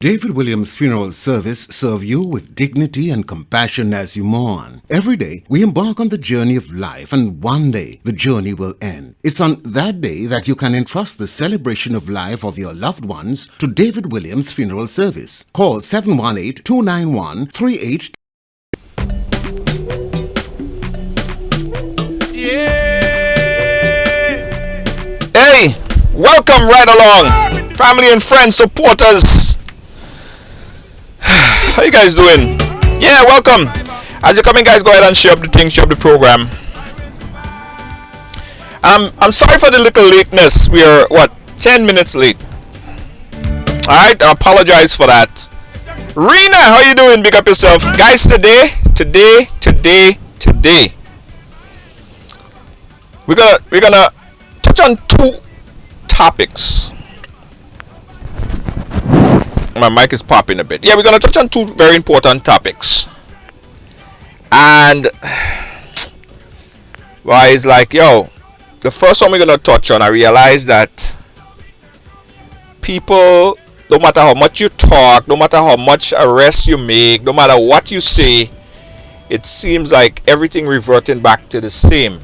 David Williams Funeral Service serve you with dignity and compassion as you mourn. Every day, we embark on the journey of life, and one day, the journey will end. It's on that day that you can entrust the celebration of life of your loved ones to David Williams Funeral Service. Call 718-291-38. Hey, welcome right along, family and friends, supporters. How you guys doing? Yeah, welcome. As you're coming, guys, go ahead and share up the thing, share up the program. I'm sorry for the little lateness. We are 10 minutes late. All right, I apologize for that. Rena, how you doing? Big up yourself, guys. Today, we're gonna touch on two topics. My mic is popping a bit. Yeah, we're gonna touch on two very important topics. And well, it's like, the first one we're gonna touch on, I realize that people, no matter how much you talk, no matter how much arrests you make, no matter what you say, it seems like everything reverting back to the same.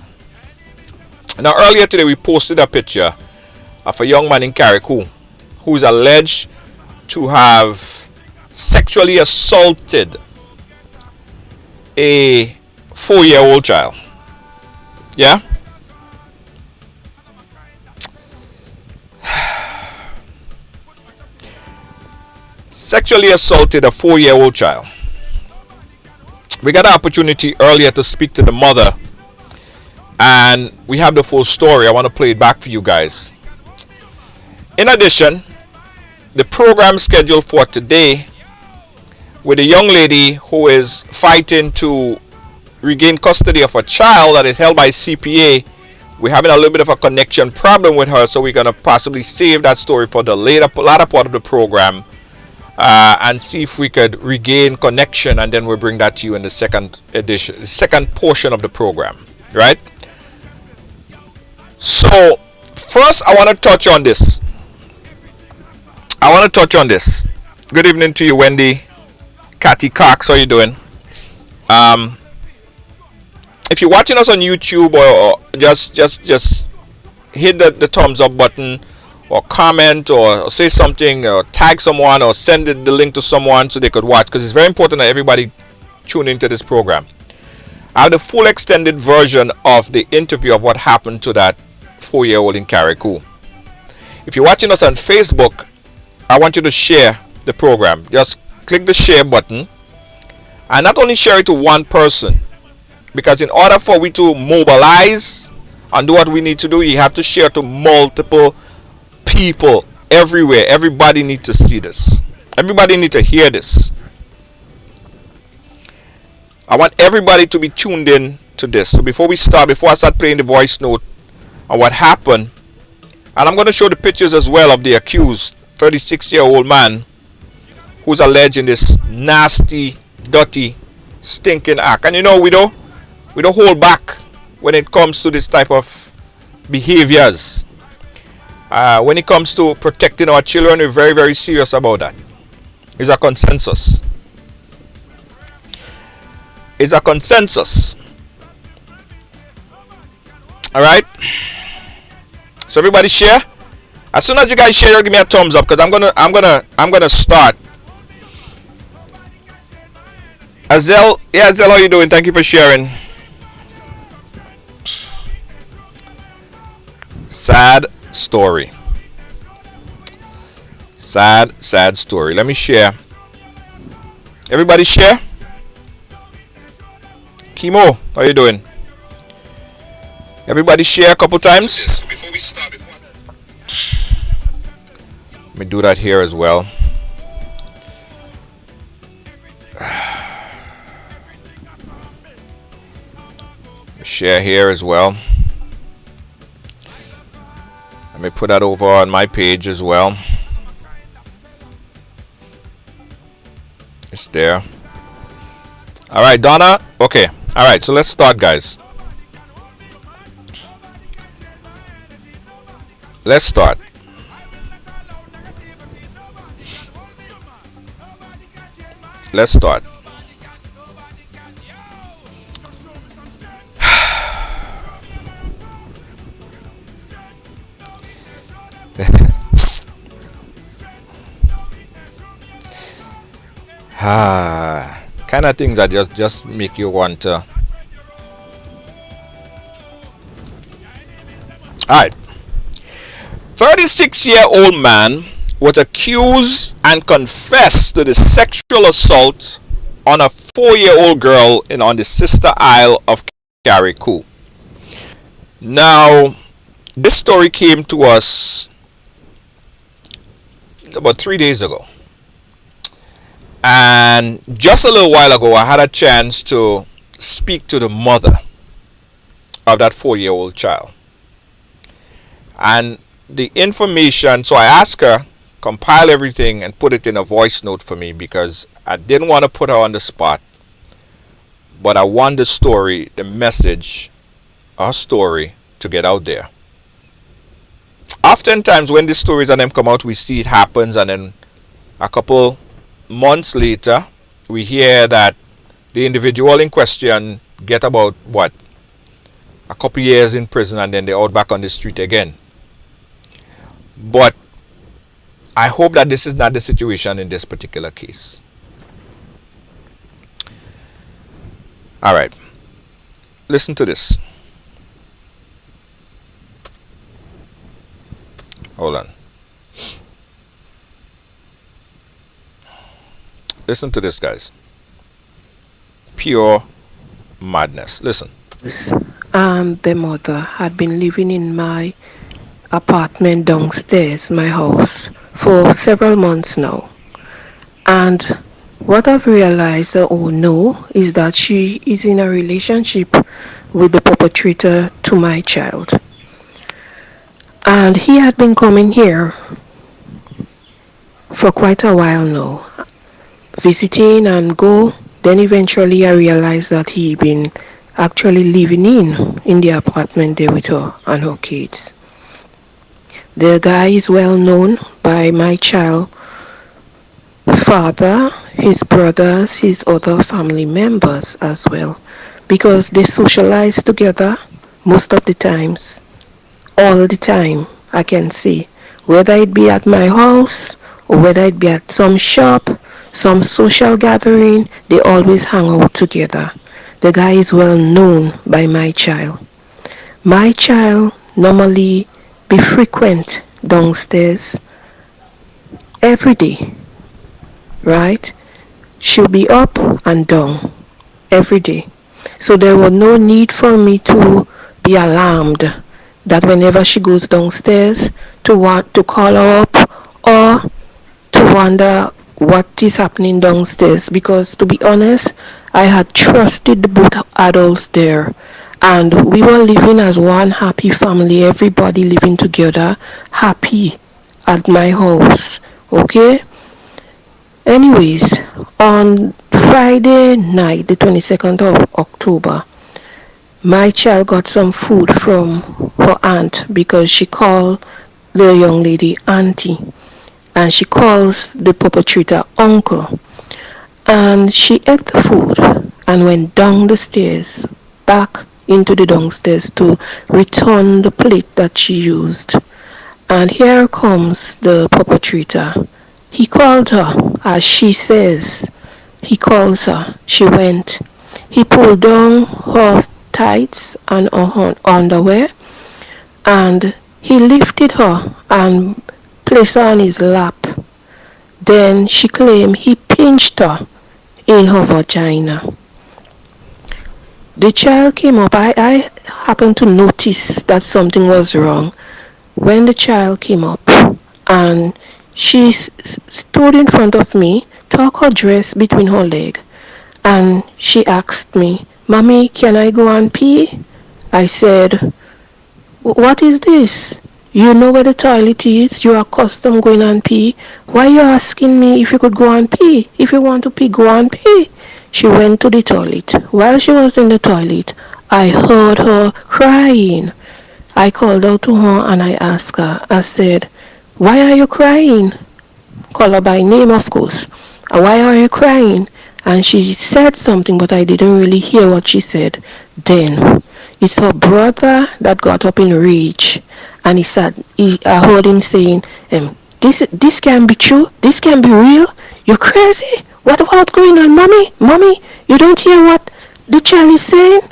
Now, earlier today, we posted a picture of a young man in Carriacou who is alleged to have sexually assaulted a 4-year-old child. Yeah? Sexually assaulted a 4-year-old child. We got an opportunity earlier to speak to the mother, and we have the full story. I want to play it back for you guys. In addition, the program scheduled for today with a young lady who is fighting to regain custody of a child that is held by CPA. We're having a little bit of a connection problem with her, so we're going to possibly save that story for the latter part of the program and see if we could regain connection, and then we'll bring that to you in the second portion of the program, right? So first, I want to touch on this. Good evening to you, Wendy. Cathy Cox, how you doing? If you're watching us on YouTube, or just hit the thumbs up button, or comment, or say something, or tag someone, or send the link to someone so they could watch, because it's very important that everybody tune into this program. I have the full extended version of the interview of what happened to that 4-year-old in Carriacou. If you're watching us on Facebook, I want you to share the program. Just click the share button, and not only share it to one person, because in order for we to mobilize and do what we need to do, you have to share to multiple people everywhere. Everybody needs to see this. Everybody needs to hear this. I want everybody to be tuned in to this. So before I start playing the voice note on what happened, and I'm going to show the pictures as well of the accused 36-year-old man who's alleging this nasty, dirty, stinking act. And we don't hold back when it comes to this type of behaviors. When it comes to protecting our children, we're very, very serious about that. It's a consensus. All right. So everybody share. As soon as you guys share, give me a thumbs up, because I'm gonna start. Azel, how you doing? Thank you for sharing. Sad story. Sad story. Let me share. Everybody share. Kimo, how you doing? Everybody share a couple times. Let me do that here as well. Share here as well. Let me put that over on my page as well. It's there. All right, Donna. Okay. All right, so let's start, guys. Let's start. Let's start. Kind of things that just make you want to. All right. 36-year-old man was accused and confessed to the sexual assault on a 4-year-old girl on the sister isle of Carriacou. Now, this story came to us about 3 days ago. And just a little while ago, I had a chance to speak to the mother of that 4-year-old child. And the information, so I asked her, compile everything and put it in a voice note for me because I didn't want to put her on the spot. But I want the story, the message, our story to get out there. Oftentimes when these stories and them come out, we see it happens, and then a couple months later we hear that the individual in question get about a couple years in prison, and then they're out back on the street again. But I hope that this is not the situation in this particular case. All right, listen to this. Hold on. Listen to this, guys. Pure madness. Listen. And the mother had been living in my apartment downstairs, my house, for several months now. And what I've realized, is that she is in a relationship with the perpetrator to my child. And he had been coming here for quite a while now, visiting and go. Then eventually I realized that he been actually living in the apartment there with her and her kids. The guy is well known by my child father, his brothers, his other family members as well, because they socialize together most of the times, all the time. I can see, whether it be at my house or whether it be at some shop, some social gathering, they always hang out together. The guy is well known by my child. My child normally be frequent downstairs every day, right? She'll be up and down every day. So there was no need for me to be alarmed that whenever she goes downstairs to want to call her up or to wonder what is happening downstairs, because to be honest, I had trusted the both adults there, and we were living as one happy family, everybody living together happy at my house. Okay, anyways, on Friday night, the 22nd of October, my child got some food from her aunt, because she called the young lady auntie and she calls the perpetrator uncle. And she ate the food and went down the stairs, back into the downstairs to return the plate that she used. And here comes the perpetrator. He called her, as she says. He calls her. She went. He pulled down her tights and her underwear, and he lifted her and placed her on his lap. Then she claimed he pinched her in her vagina. The child came up. I happened to notice that something was wrong when the child came up, and she stood in front of me, took her dress between her legs, and she asked me, "Mommy, can I go and pee?" I said, "What is this? You know where the toilet is. You are accustomed going and pee. Why are you asking me if you could go and pee? If you want to pee, go and pee." She went to the toilet. While she was in the toilet, I heard her crying. I called out to her and I asked her, I said, "Why are you crying?" Call her by name, of course. "Why are you crying?" and she said something, but I didn't really hear what she said. Then it's her brother that got up in rage, and I heard him saying, this can be true, this can be real. You're crazy. What's going on, mommy? You don't hear what the child is saying?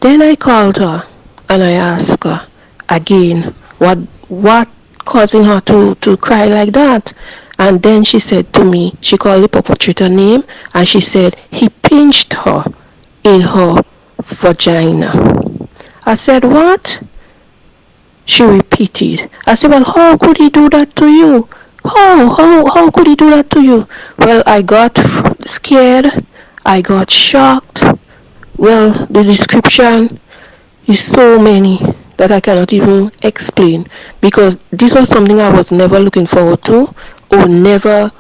Then I called her and I asked her again what causing her to cry like that. And then she said to me, she called the perpetrator name, and she said he pinched her in her vagina. I said, what? She repeated. I said, well, how could he do that to you? How could he do that to you? Well, I got scared. I got shocked. Well, the description is so many that I cannot even explain, because this was something I was never looking forward to, or never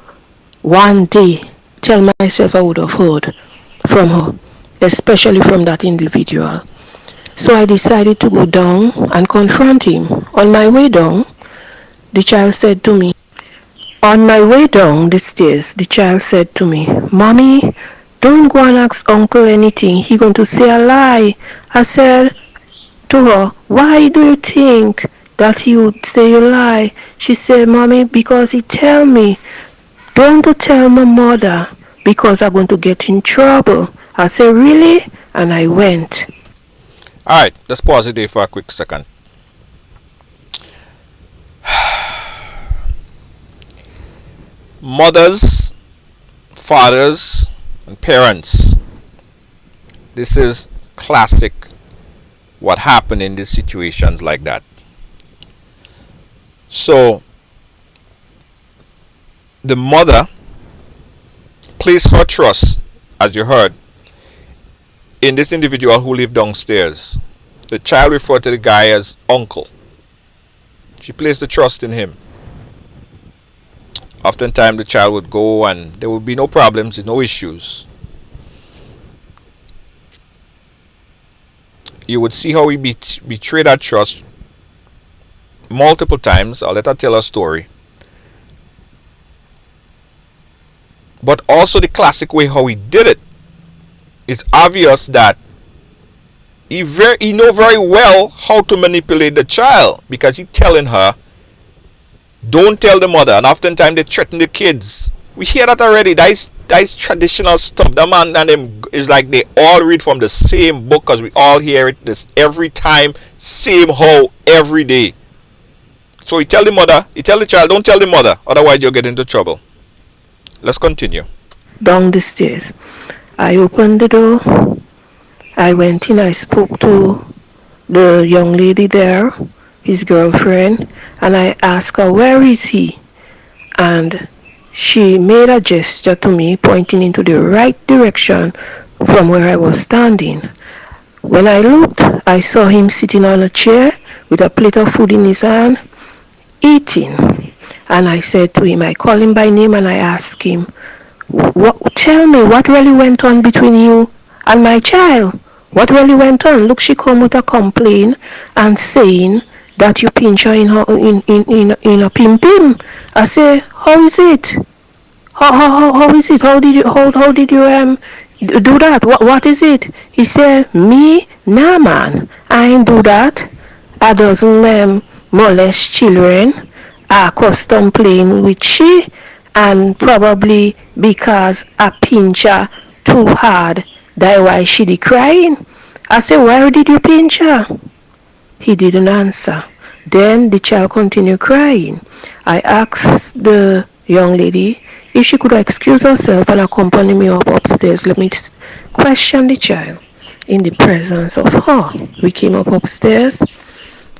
one day tell myself I would have heard from her, especially from that individual. So I decided to go down and confront him. On my way down, the child said to me, on my way down the stairs, the child said to me, Mommy, don't go and ask uncle anything. He going to say a lie. I said to her, why do you think that he would say a lie? She said, Mommy, because he tell me, don't to tell my mother because I'm going to get in trouble. I said, really? And I went. Alright, let's pause it there for a quick second. Mothers, fathers, and parents. This is classic what happened in these situations like that. So the mother placed her trust, as you heard, in this individual who lived downstairs. The child referred to the guy as uncle. She placed the trust in him. Oftentimes the child would go and there would be no problems, no issues. You would see how he betrayed that trust multiple times. I'll let her tell her story. But also the classic way how he did it. It's obvious that he know very well how to manipulate the child, because he telling her, don't tell the mother, and oftentimes they threaten the kids. We hear that already. That is traditional stuff. The man and them is like they all read from the same book, because we all hear it this every time, same how every day. So he tell the mother, he tell the child, don't tell the mother, otherwise you'll get into trouble. Let's continue. Down the stairs. I opened the door. I went in. I spoke to the young lady there, his girlfriend, and I asked her, where is he? And she made a gesture to me, pointing into the right direction from where I was standing. When I looked, I saw him sitting on a chair with a plate of food in his hand, eating. And I said to him, I called him by name and I asked him, tell me what really went on between you and my child. What really went on? Look, she come with a complaint and saying that you pinch her in a pim pim. I say, how is it? How is it? How did you do that? What is it? He said, me? Nah, man, I ain't do that. I doesn't molest children. I custom playing with she, and probably because I pinch her too hard, that's why she be crying. I said, where did you pinch her? He didn't answer. Then the child continued crying. I asked the young lady if she could excuse herself and accompany me up upstairs. Let me question the child in the presence of her. We came up upstairs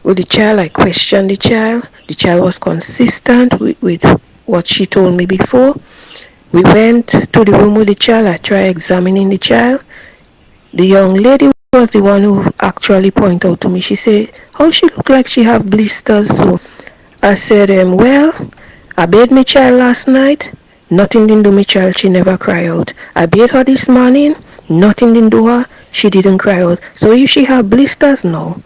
with the child. I questioned the child. The child was consistent with what she told me before. We went to the room with the child. I tried examining the child. The young lady was the one who actually pointed out to me. She said, how she look like she have blisters. So I said, well, I bathed my child last night. Nothing didn't do my child. She never cry out. I bathed her this morning. Nothing didn't do her. She didn't cry out. So if she have blisters, no.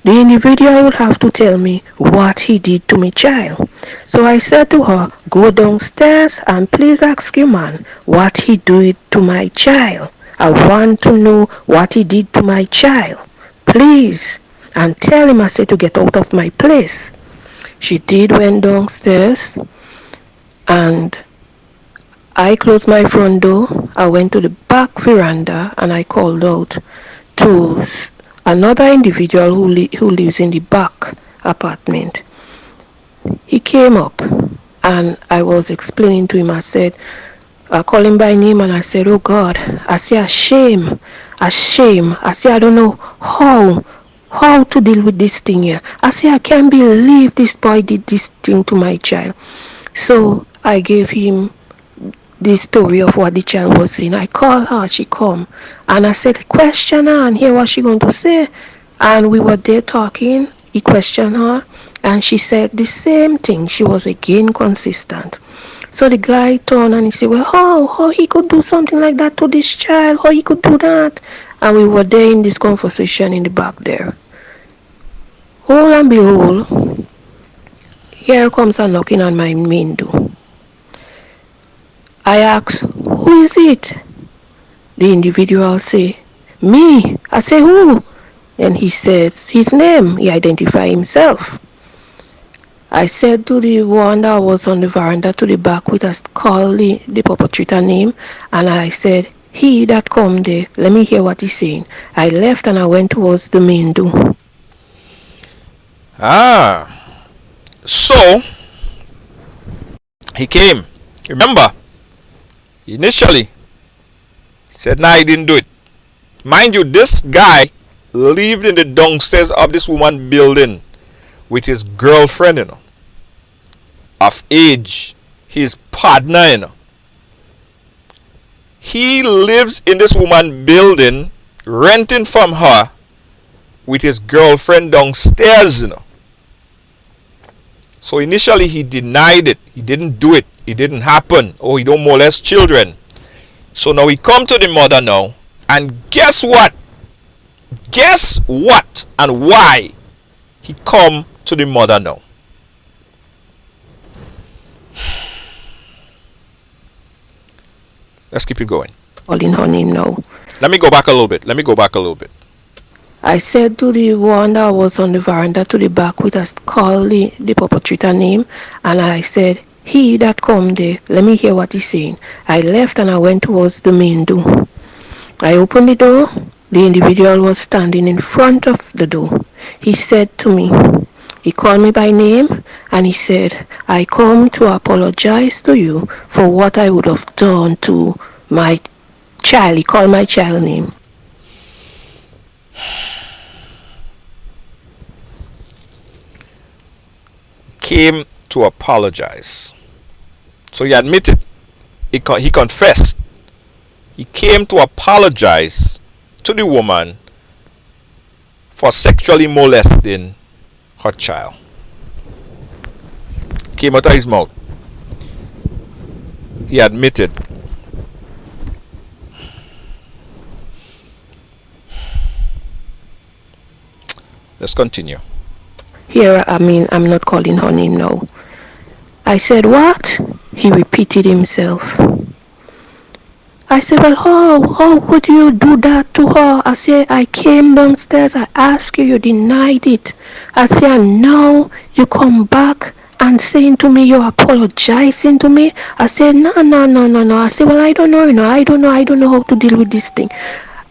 The individual would have to tell me what he did to my child. So I said to her, go downstairs and please ask your man what he did to my child. I want to know what he did to my child. Please. And tell him, I said, to get out of my place. She did went downstairs and I closed my front door. I went to the back veranda and I called out to another individual who lives in the back apartment. He came up and I was explaining to him. I said, I called him by name and I said, oh God, I say a shame. I say I don't know how to deal with this thing here. I say I can't believe this boy did this thing to my child. So I gave him the story of what the child was saying. I called her, she come, and I said, question her and hear what she going to say. And we were there talking. He questioned her, and she said the same thing. She was again consistent. So the guy turned and he said, well, how he could do something like that to this child? How he could do that? And we were there in this conversation in the back there. Lo and behold, here comes a knocking on my main door. I asked, who is it? The individual say, me. I say, who? Then he says his name. He identified himself. I said to the one that was on the veranda to the back with us, call the perpetrator name, and I said, he that come there, let me hear what he's saying. I left and I went towards the main door. So he came. Remember, initially he said, nah, he didn't do it. Mind you, this guy lived in the downstairs of this woman building with his girlfriend, of age, his partner, He lives in this woman building, renting from her with his girlfriend downstairs, So initially he denied it. He didn't do it. It didn't happen. Oh, he don't molest children. So now we come to the mother now. And guess what? Guess what and why he come to the mother now? Let's keep it going. Calling her name now. Let me go back a little bit. I said to the one that was on the veranda to the back with us, call the perpetrator name, and I said, he that come there, let me hear what he's saying. I left and I went towards the main door. I opened the door. The individual was standing in front of the door. He said to me, he called me by name and he said, I come to apologize to you for what I would have done to my child. He called my child name. Came to apologize. So he admitted. He confessed. He came to apologize to the woman for sexually molesting her child. Came out of his mouth. He admitted. Let's continue. Here, I'm not calling her name now. I said, what? He repeated himself. I said, well, how could you do that to her? I said, I came downstairs, I asked you, you denied it. I said, and now you come back and saying to me, you're apologizing to me. I said, no. I said, well, I don't know, I don't know how to deal with this thing.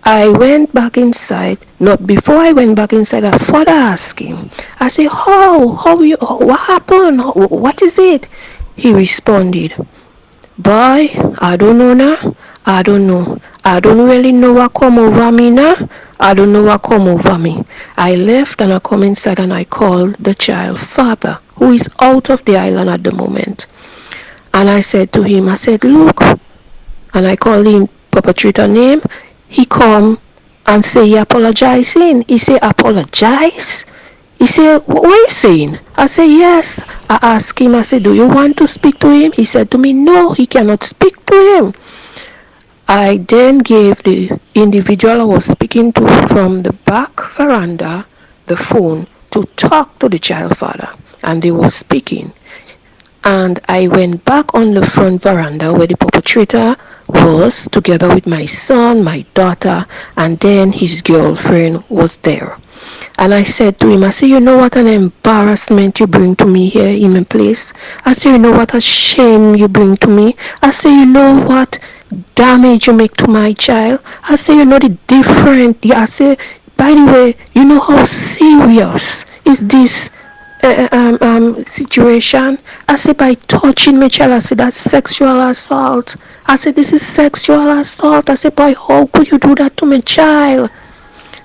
I went back inside. Not before I went back inside, I further asked him. I said, what happened? What is it? He responded, boy, I don't know now. I don't know. I don't really know what come over me now. I don't know what come over me. I left and I come inside and I called the child father, who is out of the island at the moment. And I said to him, I said, look. And I called him perpetrator name. He come and say he apologizing. He say, apologize? He said, what are you saying? I said, yes. I asked him, I said, do you want to speak to him? He said to me, no, he cannot speak to him. I then gave the individual I was speaking to from the back veranda the phone to talk to the child father, and they were speaking. And I went back on the front veranda where the perpetrator was, together with my son, my daughter, and then his girlfriend was there. And I said to him, I said, you know what an embarrassment you bring to me here in my place? I said, you know what a shame you bring to me? I said, you know what damage you make to my child? I said, you know the different, I said, by the way, you know how serious is this situation? I said, by touching my child, I said, that's sexual assault. I said, this is sexual assault. I said, boy, how could you do that to my child?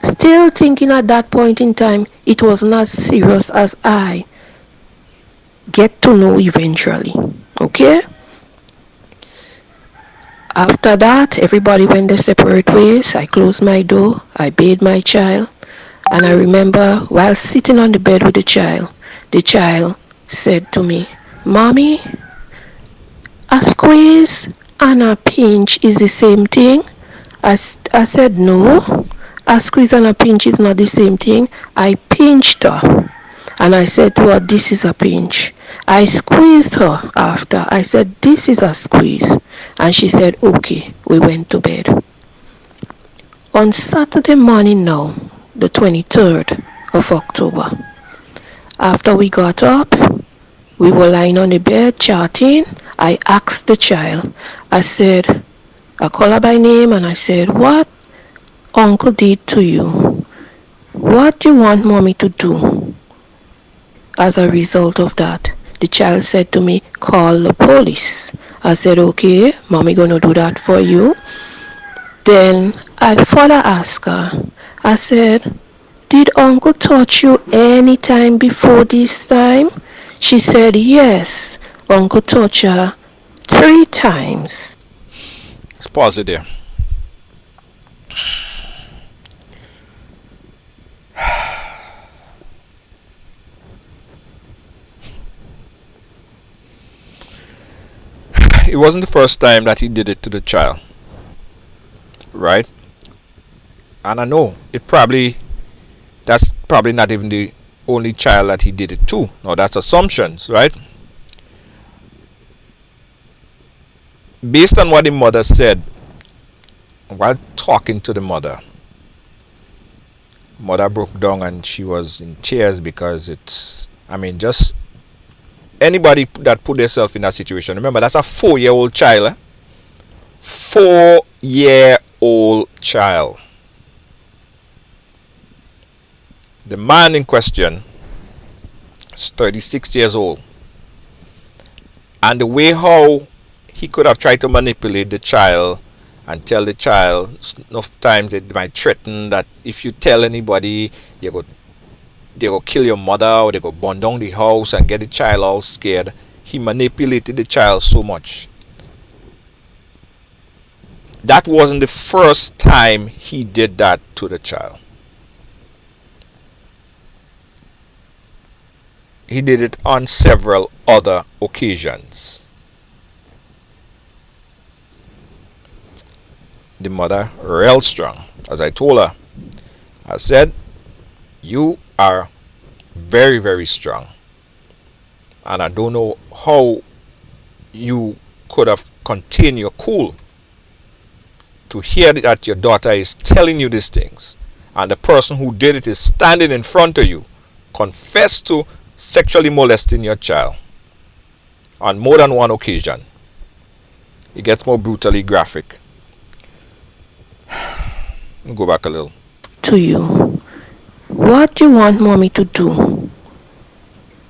Still thinking at that point in time, it was not serious as I get to know eventually. Okay? After that, everybody went their separate ways. I closed my door. I bathed my child. And I remember while sitting on the bed with the child said to me, Mommy, a squeeze and a pinch is the same thing? I said, no, a squeeze and a pinch is not the same thing. I pinched her. And I said to her, this is a pinch. I squeezed her after. I said, this is a squeeze. And she said, okay. We went to bed. On Saturday morning now, the 23rd of October, after we got up, we were lying on the bed chatting. I asked the child, I said, I called her by name and I said, what uncle did to you? What do you want mommy to do as a result of that? The child said to me, call the police. I said, okay, mommy gonna do that for you. Then I further asked her, I said, did uncle touch you any time before this time? She said, yes, uncle touched her 3 times. Let's pause it there. It wasn't the first time that he did it to the child, right? And I know that's probably not even the only child that he did it to. No, that's assumptions, right? Based on what the mother said, while talking to the mother broke down and she was in tears because just anybody that put themselves in that situation, remember that's a 4-year-old child. 4-year-old child. The man in question is 36 years old. And the way how he could have tried to manipulate the child and tell the child, enough times they might threaten that if you tell anybody, they go kill your mother or they go burn down the house and get the child all scared. He manipulated the child so much. That wasn't the first time he did that to the child. He did it on several other occasions. The mother real strong. As I told her, I said, you are very, very strong. And I don't know how you could have contained your cool to hear that your daughter is telling you these things. And the person who did it is standing in front of you, confessed to sexually molesting your child on more than one occasion. It gets more brutally graphic. Let me go back a little. To you, what do you want mommy to do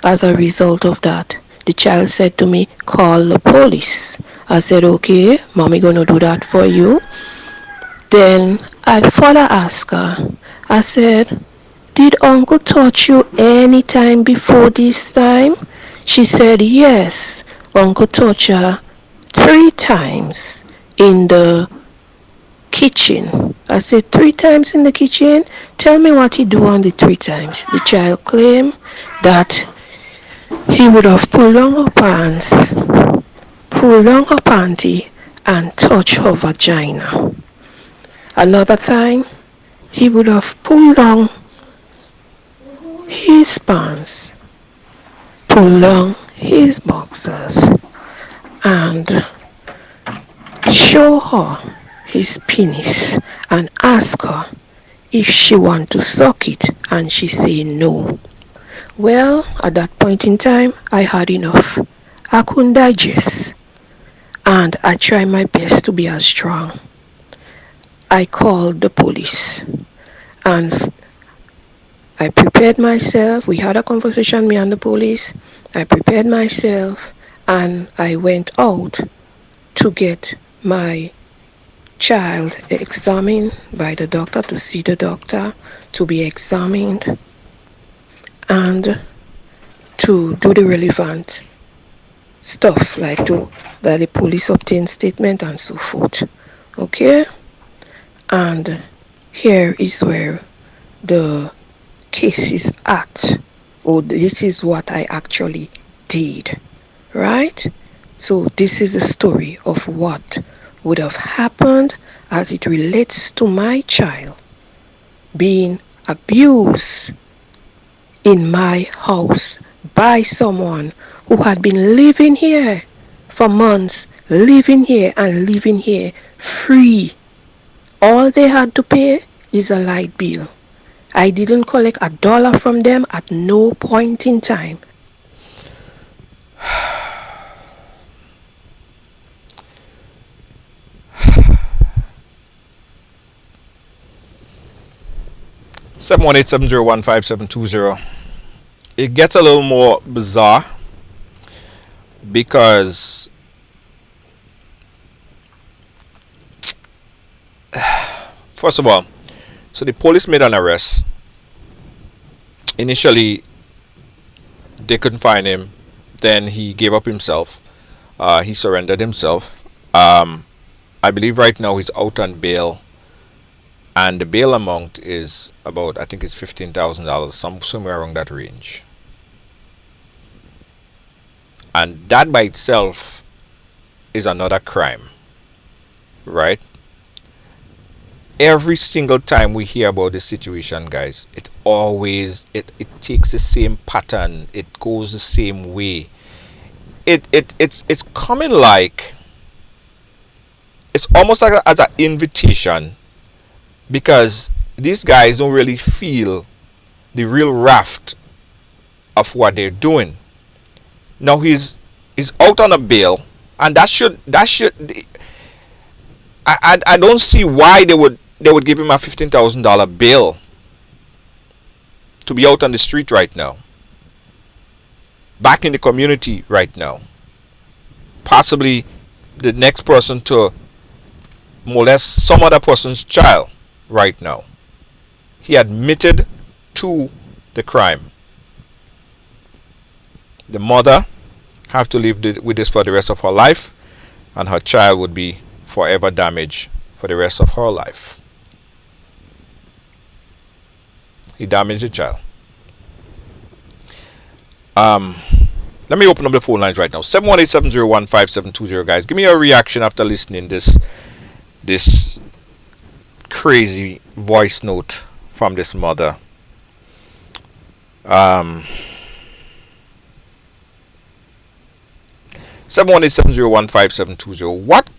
as a result of that? The child said to me, call the police. I said, okay, mommy gonna do that for you. Then I further asked her, I said, did uncle touch you any time before this time? She said, yes, uncle touched her 3 times in the kitchen. I said, 3 times in the kitchen? Tell me what he do on the 3 times. The child claimed that he would have pulled down her pants, pulled down her panty, and touched her vagina. Another time, he would have pulled down his pants, pull down his boxers, and show her his penis and ask her if she want to suck it, and she say no. Well, at that point in time, I had enough. I couldn't digest, and I tried my best to be as strong. I called the police, and I prepared myself. We had a conversation, me and the police. I prepared myself, and I went out to get my child examined by the doctor, to see the doctor, to be examined, and to do the relevant stuff like to that the police obtain statement and so forth. Okay? And here is where the case is at. Oh, this is what I actually did. Right? So this is the story of what would have happened as it relates to my child being abused in my house by someone who had been living here for months, living here and living here free. All they had to pay is a light bill. I didn't collect a dollar from them at no point in time. Seven 718-701-5720. It gets a little more bizarre because first of all, so the police made an arrest. Initially, they couldn't find him. Then he gave up himself. He surrendered himself. I believe right now he's out on bail, and the bail amount is about, I think it's $15,000, somewhere around that range. And that by itself is another crime, right? Every single time we hear about this situation, guys, it takes the same pattern. It goes the same way. It's coming like, it's almost like as an invitation, because these guys don't really feel the real raft of what they're doing. Now he's out on a bail, and that should I don't see why they would give him a $15,000 bail to be out on the street right now, back in the community right now, possibly the next person to molest some other person's child right now. He admitted to the crime. The mother have to live with this for the rest of her life, and her child would be forever damaged for the rest of her life. He damaged the child. Let me open up the phone lines right now. 718-701-5720, guys. Give me your reaction after listening this crazy voice note from this mother. 718-701-5720. What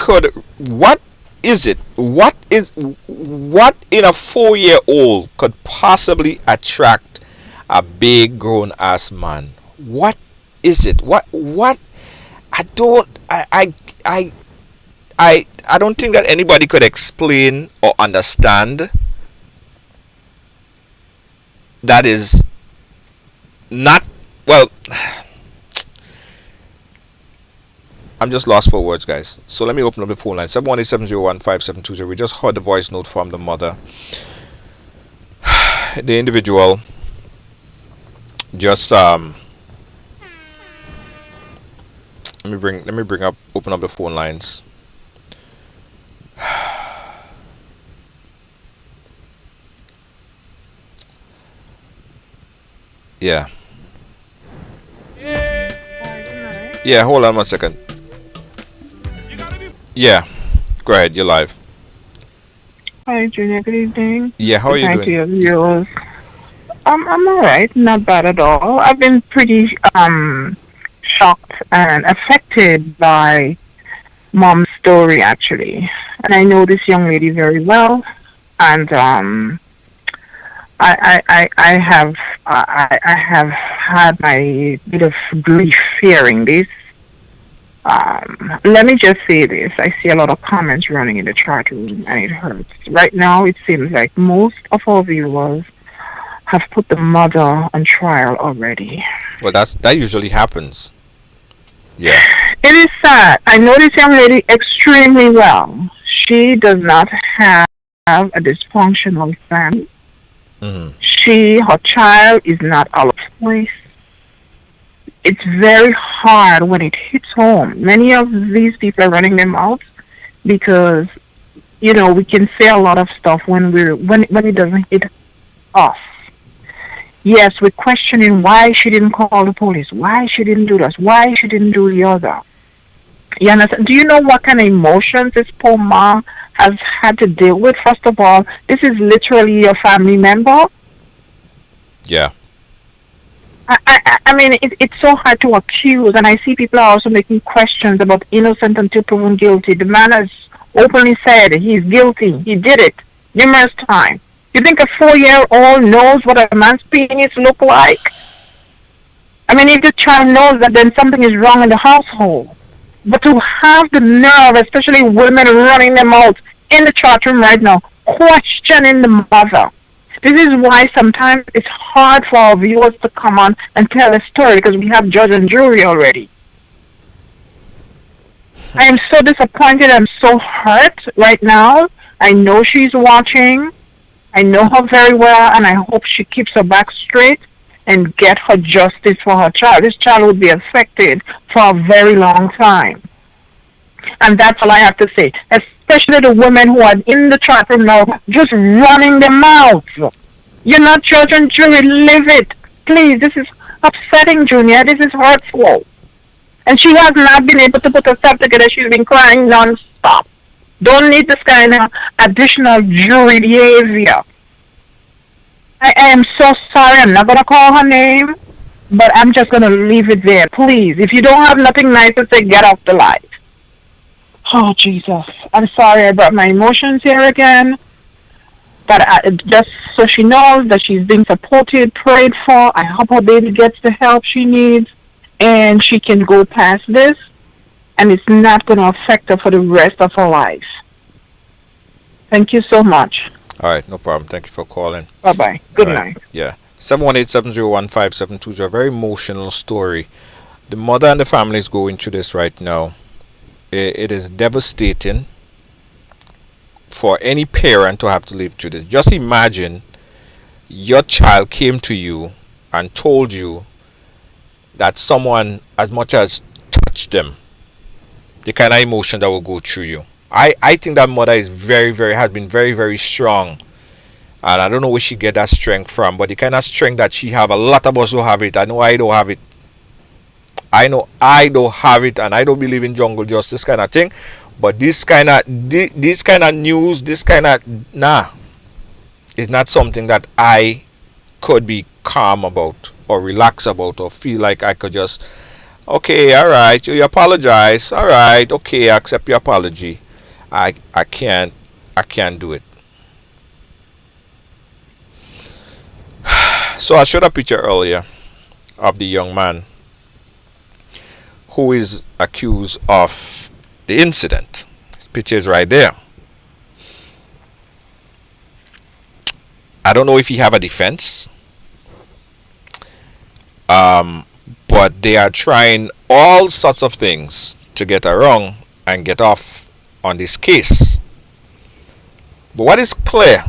in a 4-year-old could possibly attract a big grown ass man? What is it? What I don't think that anybody could explain or understand. That is not, well, I'm just lost for words, guys. So let me open up the phone line. 718-701-5720. We just heard the voice note from the mother. The individual just let me open up the phone lines. Yeah. Yeah, hold on 1 second. Yeah, go ahead, you're live. Hi, Junior. Good evening. Yeah, how are you doing? Thank you. I'm all right, not bad at all. I've been pretty shocked and affected by mom's story actually, and I know this young lady very well, and I have had my bit of grief hearing this. Let me just say this. I see a lot of comments running in the chat room and it hurts. Right now, it seems like most of our viewers have put the mother on trial already. Well, that usually happens. Yeah. It is sad. I know this young lady extremely well. She does not have a dysfunctional family. Hmm. Her child is not out of place. It's very hard when it hits home. Many of these people are running their mouths because we can say a lot of stuff when it doesn't hit us. Yes, we're questioning why she didn't call the police, why she didn't do this, why she didn't do the other. You understand? Do you know what kind of emotions this poor mom has had to deal with? First of all, this is literally your family member. Yeah. I mean, it's so hard to accuse, and I see people are also making questions about innocent until proven guilty. The man has openly said he's guilty. He did it numerous times. You think a 4-year-old knows what a man's penis look like? I mean, if the child knows that, then something is wrong in the household. But to have the nerve, especially women running their mouths in the chat room right now, questioning the mother. This is why sometimes it's hard for our viewers to come on and tell a story because we have judge and jury already. I am so disappointed. I'm so hurt right now. I know she's watching. I know her very well, and I hope she keeps her back straight and get her justice for her child. This child will be affected for a very long time. And that's all I have to say. Especially the women who are in the chat room now, just running their mouths. You're not judge and jury. Live it. Please, this is upsetting, Junior. This is hurtful. And she has not been able to put herself together. She's been crying non-stop. Don't need this kind of additional jury behavior. I am so sorry. I'm not going to call her name, but I'm just going to leave it there. Please, if you don't have nothing nice to say, get off the live. Oh, Jesus. I'm sorry I brought my emotions here again. But just so she knows that she's being supported, prayed for. I hope her baby gets the help she needs and she can go past this. And it's not going to affect her for the rest of her life. Thank you so much. All right, no problem. Thank you for calling. Bye-bye. Good night. Yeah. 718-701-5720. A very emotional story. The mother and the family is going through this right now. It is devastating for any parent to have to live through this. Just imagine your child came to you and told you that someone as much as touched them. The kind of emotion that will go through you. I think that mother is has been very, very strong. And I don't know where she get that strength from, but the kind of strength that she have, a lot of us don't have it. I know I don't have it. I know I don't have it, and I don't believe in jungle justice kind of thing. But this kind of news, this kind of is not something that I could be calm about or relax about or feel like I could just, okay, all right, you apologize, all right, okay, I accept your apology. I can't do it. So I showed a picture earlier of the young man who is accused of the incident. His picture is right there. I don't know if he have a defense, but they are trying all sorts of things to get around and get off on this case. But what is clear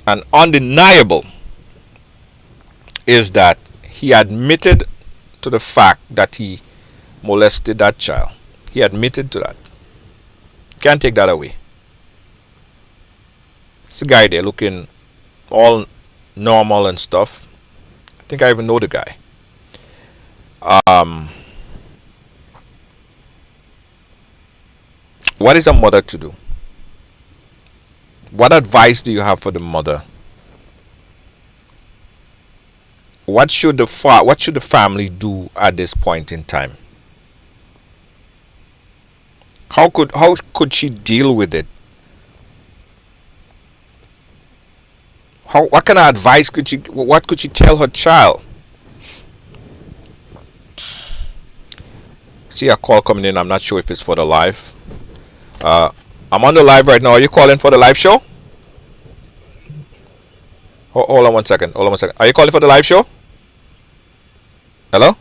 and undeniable is that he admitted to the fact that he molested that child. He admitted to that. Can't take that away. It's a guy there looking all normal and stuff. I think I even know the guy. What is a mother to do? What advice do you have for the mother? what should the family do at this point in time? How could she deal with it? What kind of advice could she tell her child? See a call coming in. I'm not sure if it's for the live. I'm on the live right now. Are you calling for the live show? Hold on one second. Are you calling for the live show? Hello?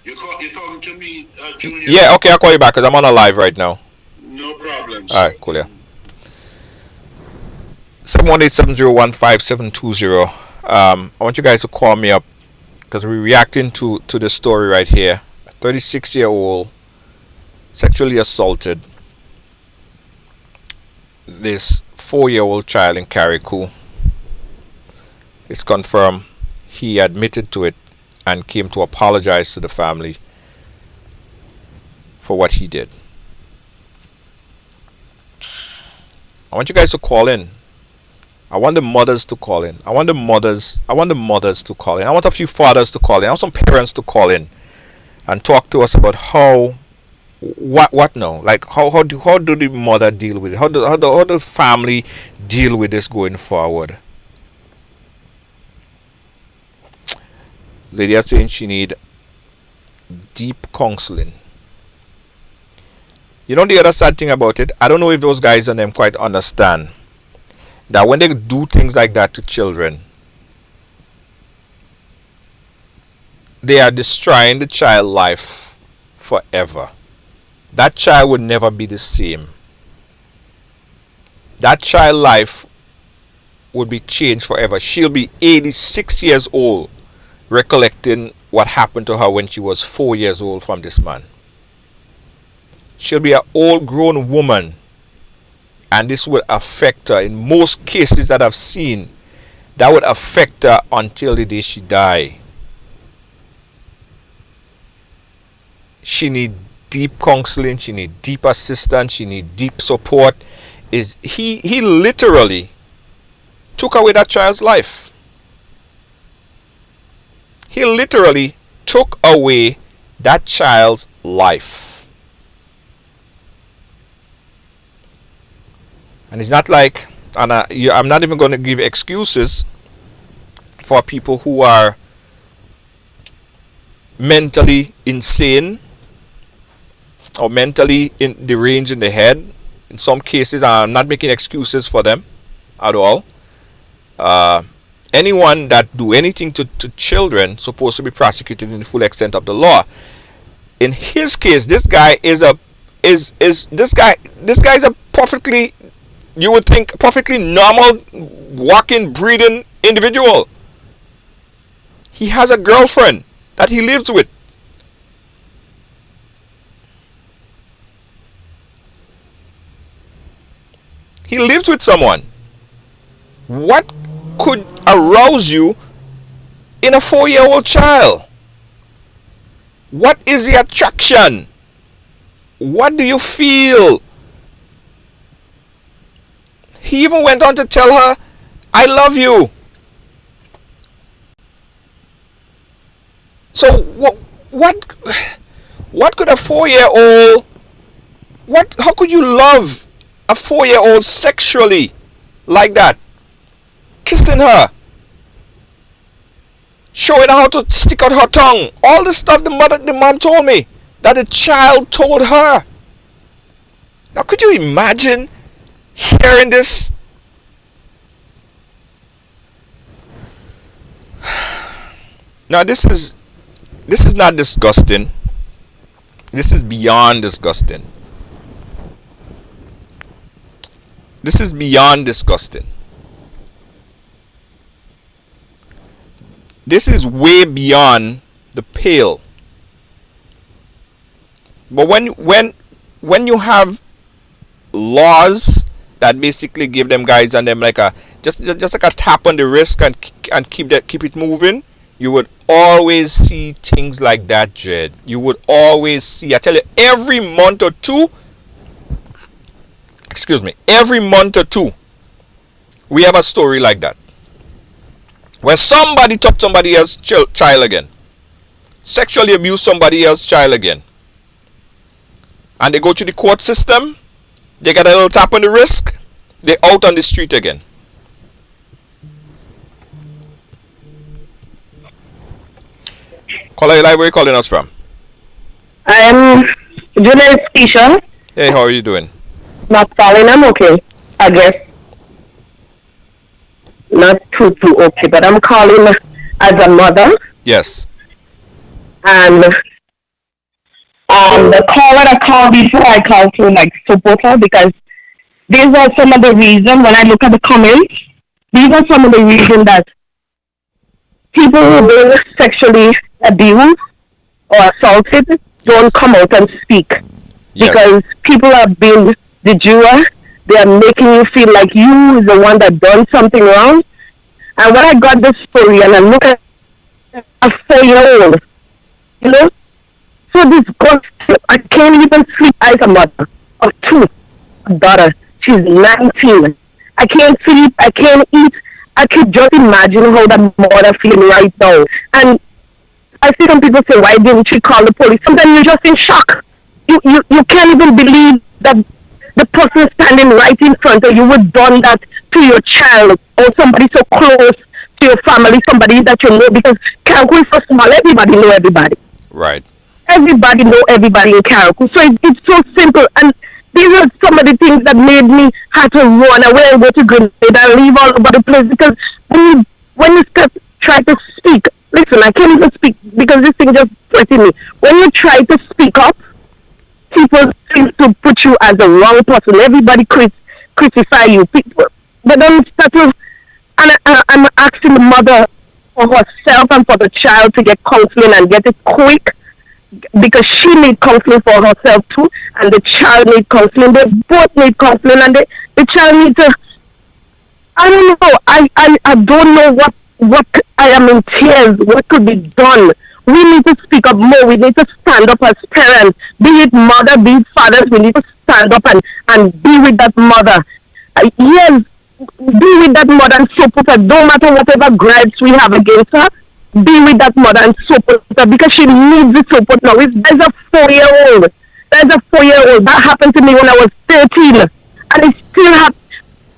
You're talking to me, Junior? Yeah, okay, I'll call you back because I'm on a live right now. No problem. Alright, cool, yeah. 718-701-5720. I want you guys to call me up because we're reacting to the story right here. A 36-year-old sexually assaulted this 4-year-old child in Carriacou. It's confirmed he admitted to it and came to apologize to the family for what he did. I want you guys to call in. I want the mothers to call in. I want the mothers to call in. I want a few fathers to call in. I want some parents to call in and talk to us about what now? Like how do the mother deal with it? How the family deal with this going forward? Lady is saying she need deep counseling. You know the other sad thing about it, I don't know if those guys and them quite understand that when they do things like that to children, they are destroying the child's life forever. That child would never be the same. That child's life would be changed forever. She'll be 86 years old recollecting what happened to her when she was 4 years old from this man. She'll be an old grown woman, and this will affect her. In most cases that I've seen, that would affect her until the day she die. She need deep counseling, she need deep assistance, she need deep support. He literally took away that child's life. He literally took away that child's life. And it's not like, and I'm not even going to give excuses for people who are mentally insane or mentally deranged in the head. In some cases, I'm not making excuses for them at all. Anyone that do anything to children supposed to be prosecuted in the full extent of the law. In his case, this guy is a perfectly, you would think, perfectly normal, walking, breathing individual. He has a girlfriend that he lives with. He lives with someone. What could arouse you in a 4-year-old child? What is the attraction? What do you feel? He even went on to tell her, I love you. So what could a 4-year-old, how could you love a 4-year-old sexually like that? Kissing her, showing her how to stick out her tongue, all the stuff the mom told me that the child told her. Now could you imagine hearing this? Now this is not disgusting. This is beyond disgusting. This is beyond disgusting. This is way beyond the pale. But when you have laws that basically give them guys and them like a just like a tap on the wrist and keep it moving, you would always see things like that, Jed. You would always see. I tell you, every month or two, we have a story like that. When somebody touch somebody else's child again, sexually abuse somebody else's child again, and they go to the court system, they get a little tap on the wrist, they out on the street again. Caller, where are you calling us from? I'm journalist Keisha. Hey, how are you doing? Not falling, I'm okay. I guess not too okay, but I'm calling as a mother. Yes. And the caller that called before I called to like support her because these are some of the reasons when I look at the comments. These are some of the reasons that people who have been sexually abused or assaulted don't come out and speak. Yes. Because people have been the juror, they are making you feel like you is the one that done something wrong. And when I got this story and I look at a 4-year-old, you know, so this girl, I can't even sleep as a mother of 2, a daughter. She's 19. I can't sleep, I can't eat. I could just imagine how that mother feeling right now. And I see some people say, why didn't she call the police? Sometimes you're just in shock. You can't even believe that the person standing right in front of you would done that to your child or somebody so close to your family, somebody that you know, because Carriacou is so small, everybody know everybody. Right. Everybody know everybody in Carriacou. So it's so simple. And these are some of the things that made me have to run away and go to Grenada and leave all over the place because when you try to speak, listen, I can't even speak because this thing just threatened me. When you try to speak up, people seem to put you as the wrong person. Everybody criticize you. People, but then start to, and I'm asking the mother for herself and for the child to get counseling and get it quick because she needs counseling for herself too, and the child needs counseling. They both need counseling, and the child needs to. I don't know. I don't know what I am in tears. What could be done? We need to speak up more. We need to stand up as parents, be it mother, be it fathers. We need to stand up and be with that mother. Yes, be with that mother and support her. Don't matter whatever gripes we have against her. Be with that mother and support her because she needs the support now. There's a 4-year-old. There's a 4-year-old. That happened to me when I was 13. And I still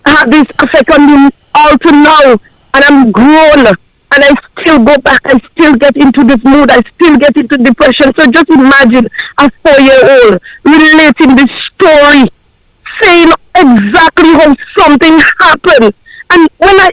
have this effect on me all to now. And I'm grown. And I still go back. I still get into this mood. I still get into depression. So just imagine a 4-year-old relating this story, saying exactly how something happened. And when I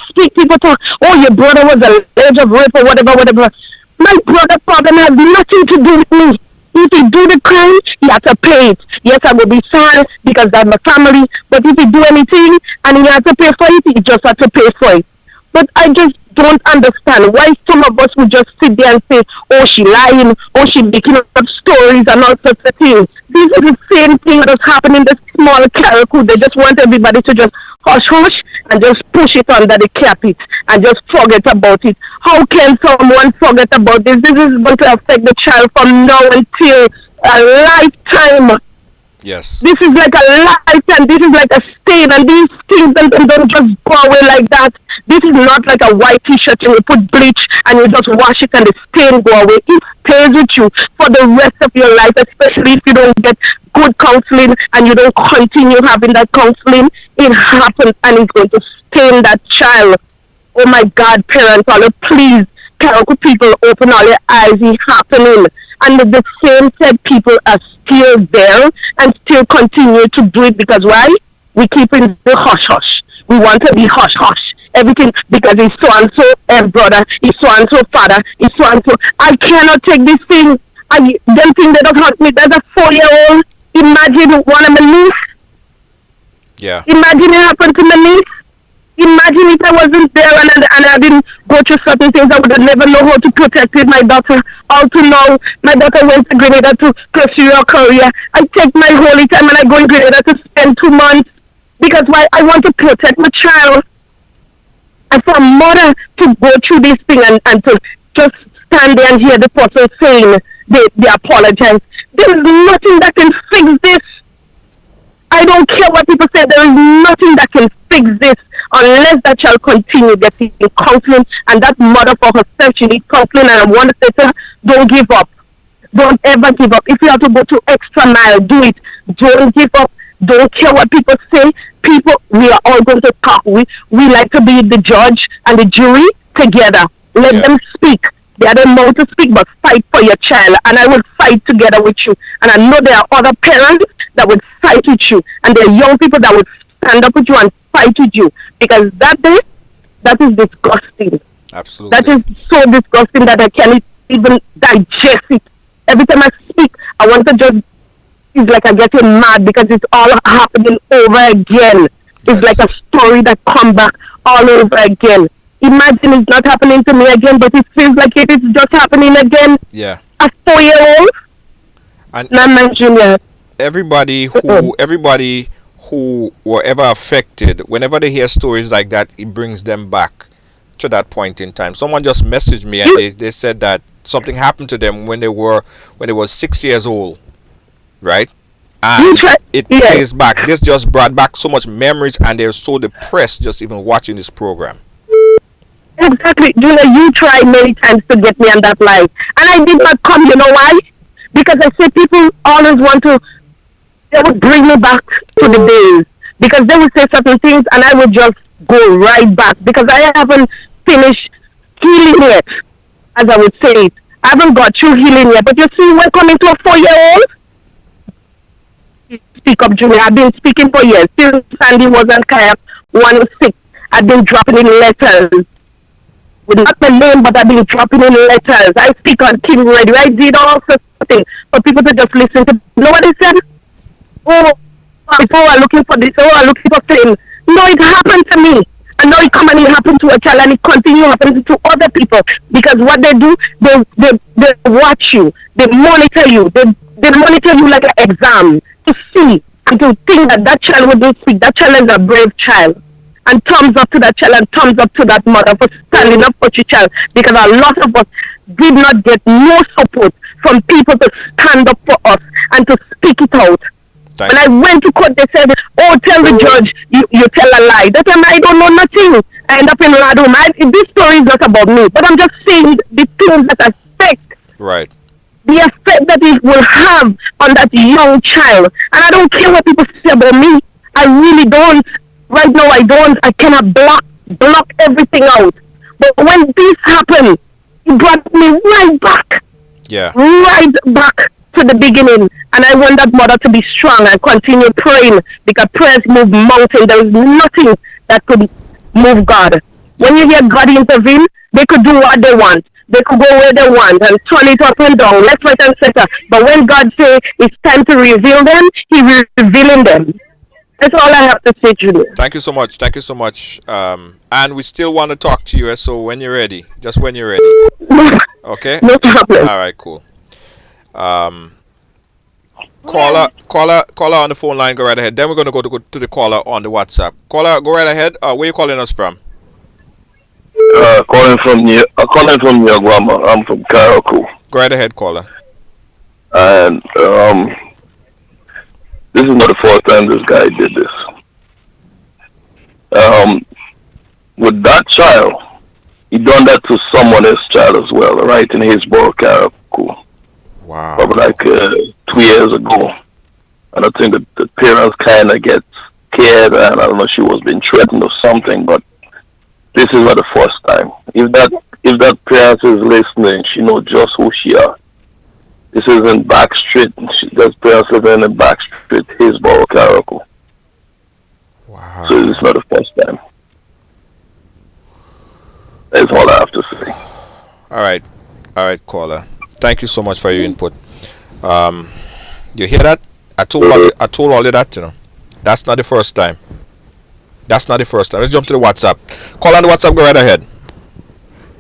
speak, people talk, oh, your brother was alleged of rape or whatever. My brother problem has nothing to do with me. If he do the crime, he has to pay it. Yes, I will be sad because that's my family. But if he do anything and he has to pay for it, he just has to pay for it. But I just don't understand why some of us would just sit there and say, oh, she lying, oh, she making up stories and all sorts of things. These are the same thing that's happening in the small Carriacou. They just want everybody to just hush and just push it under the carpet and just forget about it. How can someone forget about this? This is going to affect the child from now until a lifetime. Yes. This is like a lifetime. This is like a stain, and these things don't just go away like that. This is not like a white t-shirt and you put bleach and you just wash it and the stain go away. It stays with you for the rest of your life, especially if you don't get good counseling and you don't continue having that counseling. It happens and it's going to stain that child. Oh my God, parents, all please, Carriacou people, open all your eyes. It's happening. And the same said people are still there and still continue to do it because why? We keep in the hush-hush. We want to be hush-hush. Everything because he's so-and-so brother, he's so-and-so father, he's so-and-so. I cannot take this thing. Them thing that don't hurt me. There's a 4-year-old. Imagine one of my niece. Yeah. Imagine it happened to my niece. Imagine if I wasn't there and I didn't go through certain things, I would have never know how to protect my daughter. All to know, my daughter went to Grenada to pursue her career. I take my holy time and I go in Grenada to spend 2 months because why? I want to protect my child. And for a mother to go through this thing and to just stand there and hear the person saying they apologize. There is nothing that can fix this. I don't care what people say. There is nothing that can fix this unless that child continue getting counseling, and that mother for herself, she needs counseling, and I want to say to her, don't give up. Don't ever give up. If you have to go to extra mile, do it. Don't give up. Don't care what people say. People, we are all going to talk. We like to be the judge and the jury together. Let them speak. They are the mouth to speak, but fight for your child. And I will fight together with you. And I know there are other parents that would fight with you. And there are young people that would stand up with you and fight with you. Because that is disgusting. Absolutely. That is so disgusting that I can't even digest it. Every time I speak, I want to just, it's like I get mad because it's all happening over again. It's like a story that comes back all over again. Imagine it's not happening to me again, but it feels like it is just happening again. Yeah. A 4-year-old. And not my junior. Everybody who were ever affected, whenever they hear stories like that, it brings them back to that point in time. Someone just messaged me and they said that something happened to them when they were 6 years old, right? And it plays back. This just brought back so much memories, and they're so depressed just even watching this program. Exactly. You tried many times to get me on that line, and I did not come. You know why? Because I said people always want to. They would bring me back to the days, because they would say certain things, and I would just go right back, because I haven't finished healing yet, as I would say it. I haven't got through healing yet. But you see, when coming to a 4-year-old, speak up, Junior. I've been speaking for years. Since Sandy was on Kayak 106, I've been dropping in letters. With not my name, but I've been dropping in letters. I speak on King Radio. I did all sorts of things for people to just listen to. You know what they said? People are looking for this. Are looking for fame. No, it happened to me. And now it come and it happened to a child, and it continue happening to other people. Because what they do, they watch you. They monitor you. They monitor you like an exam to see and to think that child will do speak. That child is a brave child. And thumbs up to that child, and thumbs up to that mother for standing up for your child. Because a lot of us did not get no support from people to stand up for us and to speak it out. When I went to court, they said, "Oh, tell the judge you tell a lie." That time I don't know nothing. I end up in a room. This story is not about me, but I'm just saying the things that affect. Right. The effect that it will have on that young child. And I don't care what people say about me. I really don't. Right now, I cannot block everything out. But when this happened, it brought me right back. Yeah. Right back to the beginning. And I want that mother to be strong and continue praying, because prayers move mountains. There is nothing that could move God. When you hear God intervene, they could do what they want. They could go where they want and turn it up and down, left, right, and center. But when God says it's time to reveal them, He will revealing them. That's all I have to say, Julie. Thank you so much. Thank you so much. And we still want to talk to you, so when you're ready. Just when you're ready. Okay? No problem. All right, cool. Caller on the phone line, go right ahead. Then we're going to go to the caller on the WhatsApp. Caller, go right ahead. Where are you calling us from? Calling from Niagara. I'm from Carriacou. Go right ahead, caller. And this is not the first time this guy did this. With that child, he done that to someone else's child as well, right in Hillsborough, Carriacou. Wow. Probably like 2 years ago. And I think that the parents kind of get scared, and I don't know, she was being threatened or something, but this is not the first time. If that parent is listening, she knows just who she are. This is in Backstreet. That parents living in Backstreet, Hillsborough, Carriacou. Wow. So this is not the first time. That's all I have to say. All right, caller. Thank you so much for your input. You hear that? I told all of that, That's not the first time. Let's jump to the WhatsApp. Call on the WhatsApp, go right ahead.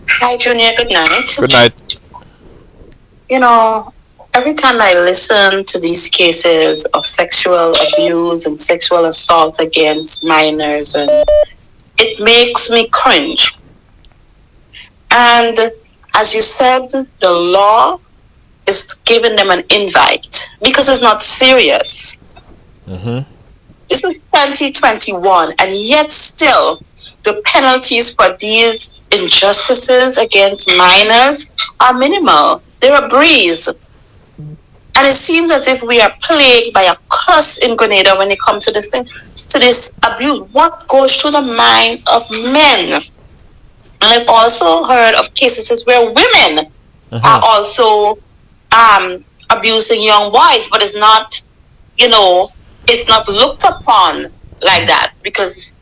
Hi, Junior. Good night. Good night. Every time I listen to these cases of sexual abuse and sexual assault against minors, and it makes me cringe. And as you said, the law is giving them an invite because it's not serious. Mm-hmm. This is 2021, and yet still the penalties for these injustices against minors are minimal. They're a breeze. And it seems as if we are plagued by a curse in Grenada when it comes to this thing, to this abuse. What goes through the mind of men? And I've also heard of cases where women are also abusing young boys, but it's not, it's not looked upon like that because,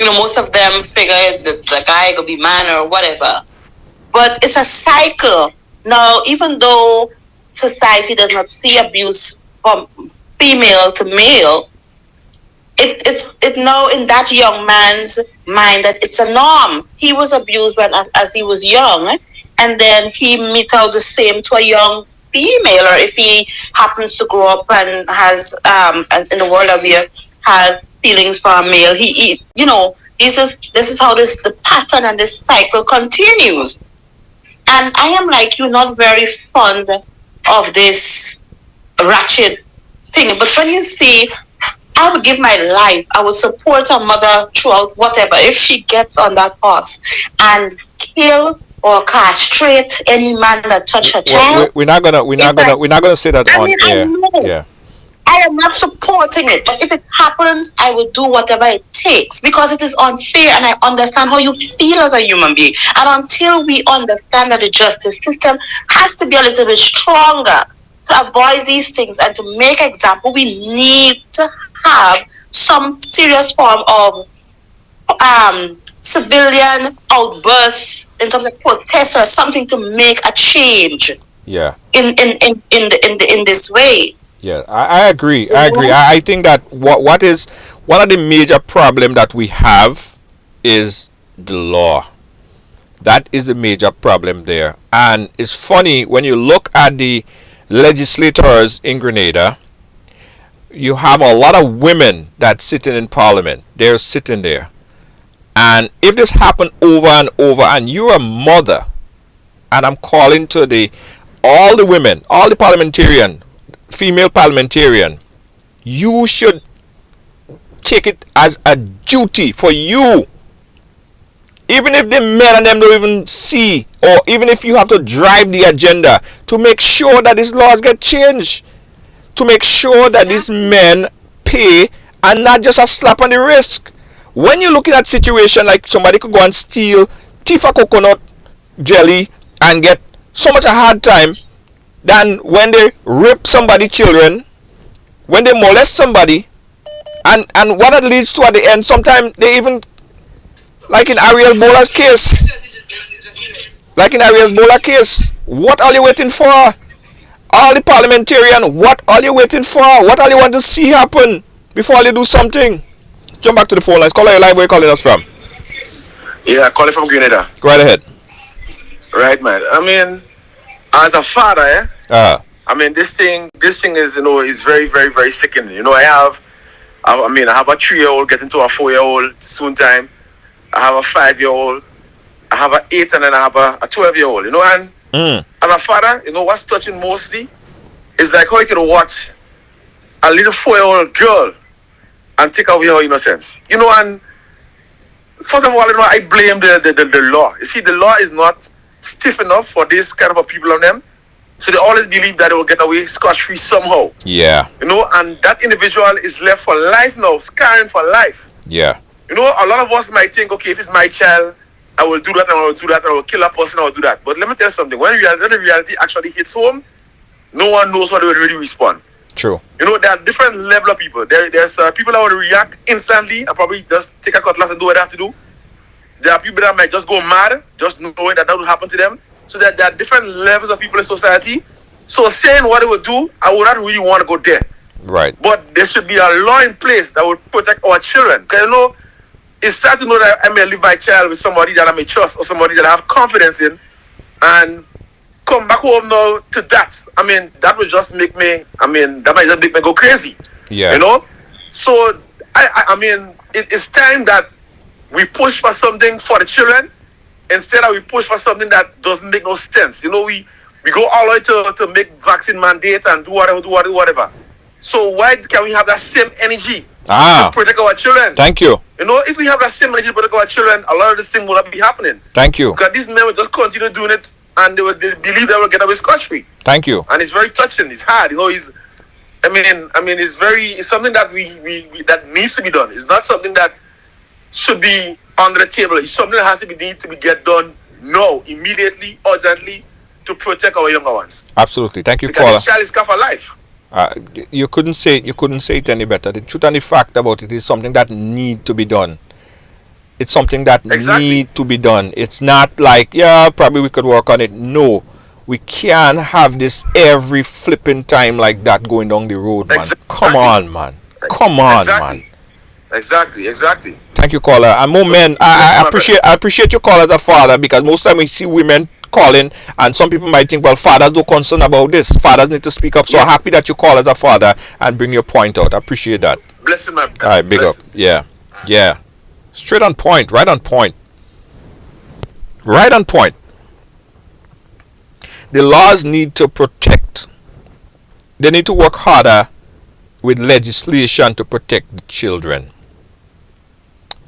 most of them figure that the guy could be man or whatever. But it's a cycle. Now, even though society does not see abuse from female to male, it's now in that young man's mind that it's a norm. He was abused as he was young, and then he meets out the same to a young female, or if he happens to grow up and has in the world of here has feelings for a male, this is how the pattern and this cycle continues. And I am like you, not very fond of this ratchet thing. But when you see, I would give my life, I would support a mother throughout whatever, if she gets on that horse and kill or castrate any man that touch her child. We're not gonna say that on air. Yeah. I am not supporting it, but if it happens, I will do whatever it takes because it is unfair, and I understand how you feel as a human being. And until we understand that the justice system has to be a little bit stronger to avoid these things and to make example, we need to have some serious form of civilian outbursts in terms of protests or something to make a change. Yeah. In this way. Yeah, I agree. I think that what is one of the major problem that we have is the law. That is the major problem there. And it's funny when you look at the legislators in Grenada, you have a lot of women that sitting in parliament. They're sitting there. And if this happen over and over and you're a mother, and I'm calling to all the women, all the parliamentarian, female parliamentarian, you should take it as a duty for you, even if the men and them don't even see, or even if you have to drive the agenda, to make sure that these laws get changed, to make sure that these men pay and not just a slap on the wrist. When you're looking at situation like somebody could go and steal thief a coconut jelly and get so much a hard time than when they rape somebody's children, when they molest somebody, and what it leads to at the end, sometimes they even, like in Ariel Bola's case, what are you waiting for? All the parliamentarian, what are you waiting for? What are you want to see happen before you do something? Jump back to the phone lines. Call your live. Where you calling us from? Yeah, calling from Grenada. Go right ahead. Right, man. I mean, as a father, I mean, this thing is, is very, very, very sickening. I have a 3-year-old getting to a 4-year-old soon time. I have a 5-year-old. I have an 8, and then I have a 12-year-old. And as a father, what's touching mostly is like how you can watch a little 4-year-old girl and take away her innocence. And first of all, I blame the law. You see, the law is not stiff enough for this kind of people on them. So they always believe that they will get away scot-free somehow. Yeah. And that individual is left for life now, scarring for life. Yeah. A lot of us might think, okay, if it's my child, I will do that, and I will do that, and I will kill a person, I will do that. But let me tell you something. When the reality actually hits home, no one knows how they will really respond. True. There are different level of people. There's people that will react instantly and probably just take a cutlass and do what they have to do. There are people that might just go mad, just knowing that will happen to them. So that there are different levels of people in society. So saying what they would do, I would not really want to go there. Right. But there should be a law in place that would protect our children. Because it's sad to know that I may leave my child with somebody that I may trust or somebody that I have confidence in, and come back home now to that. That would just make me, that might just make me go crazy. Yeah. So, it's time that we push for something for the children instead of we push for something that doesn't make no sense. We go all the way to make vaccine mandate and do whatever. So why can't we have that same energy to protect our children? Thank you. You know, if we have that same relationship with our children, a lot of this thing will not be happening. Thank you. Because these men will just continue doing it, and they believe they will get away scot-free. Thank you. And it's very touching. It's hard. You know, it's something that we that needs to be done. It's not something that should be under the table. It's something that has to be get done now, immediately, urgently, to protect our younger ones. Absolutely. Thank you, because caller. This child is scarred for life. You couldn't say it any better. The truth and the fact about it is something that need to be done. It's something that need to be done. It's not like, yeah, probably we could work on it. No, we can't have this every flipping time like that going down the road, man. Come on, man. Come on, man. Exactly. Thank you, caller. And more men, I appreciate your call as a father, because most time we see women calling, and some people might think, well, fathers don't concern about this. Fathers need to speak up. So I'm happy that you call as a father and bring your point out. I appreciate that. Bless him, man. All right, big up. Yeah. Straight on point. Right on point. The laws need to protect. They need to work harder with legislation to protect the children.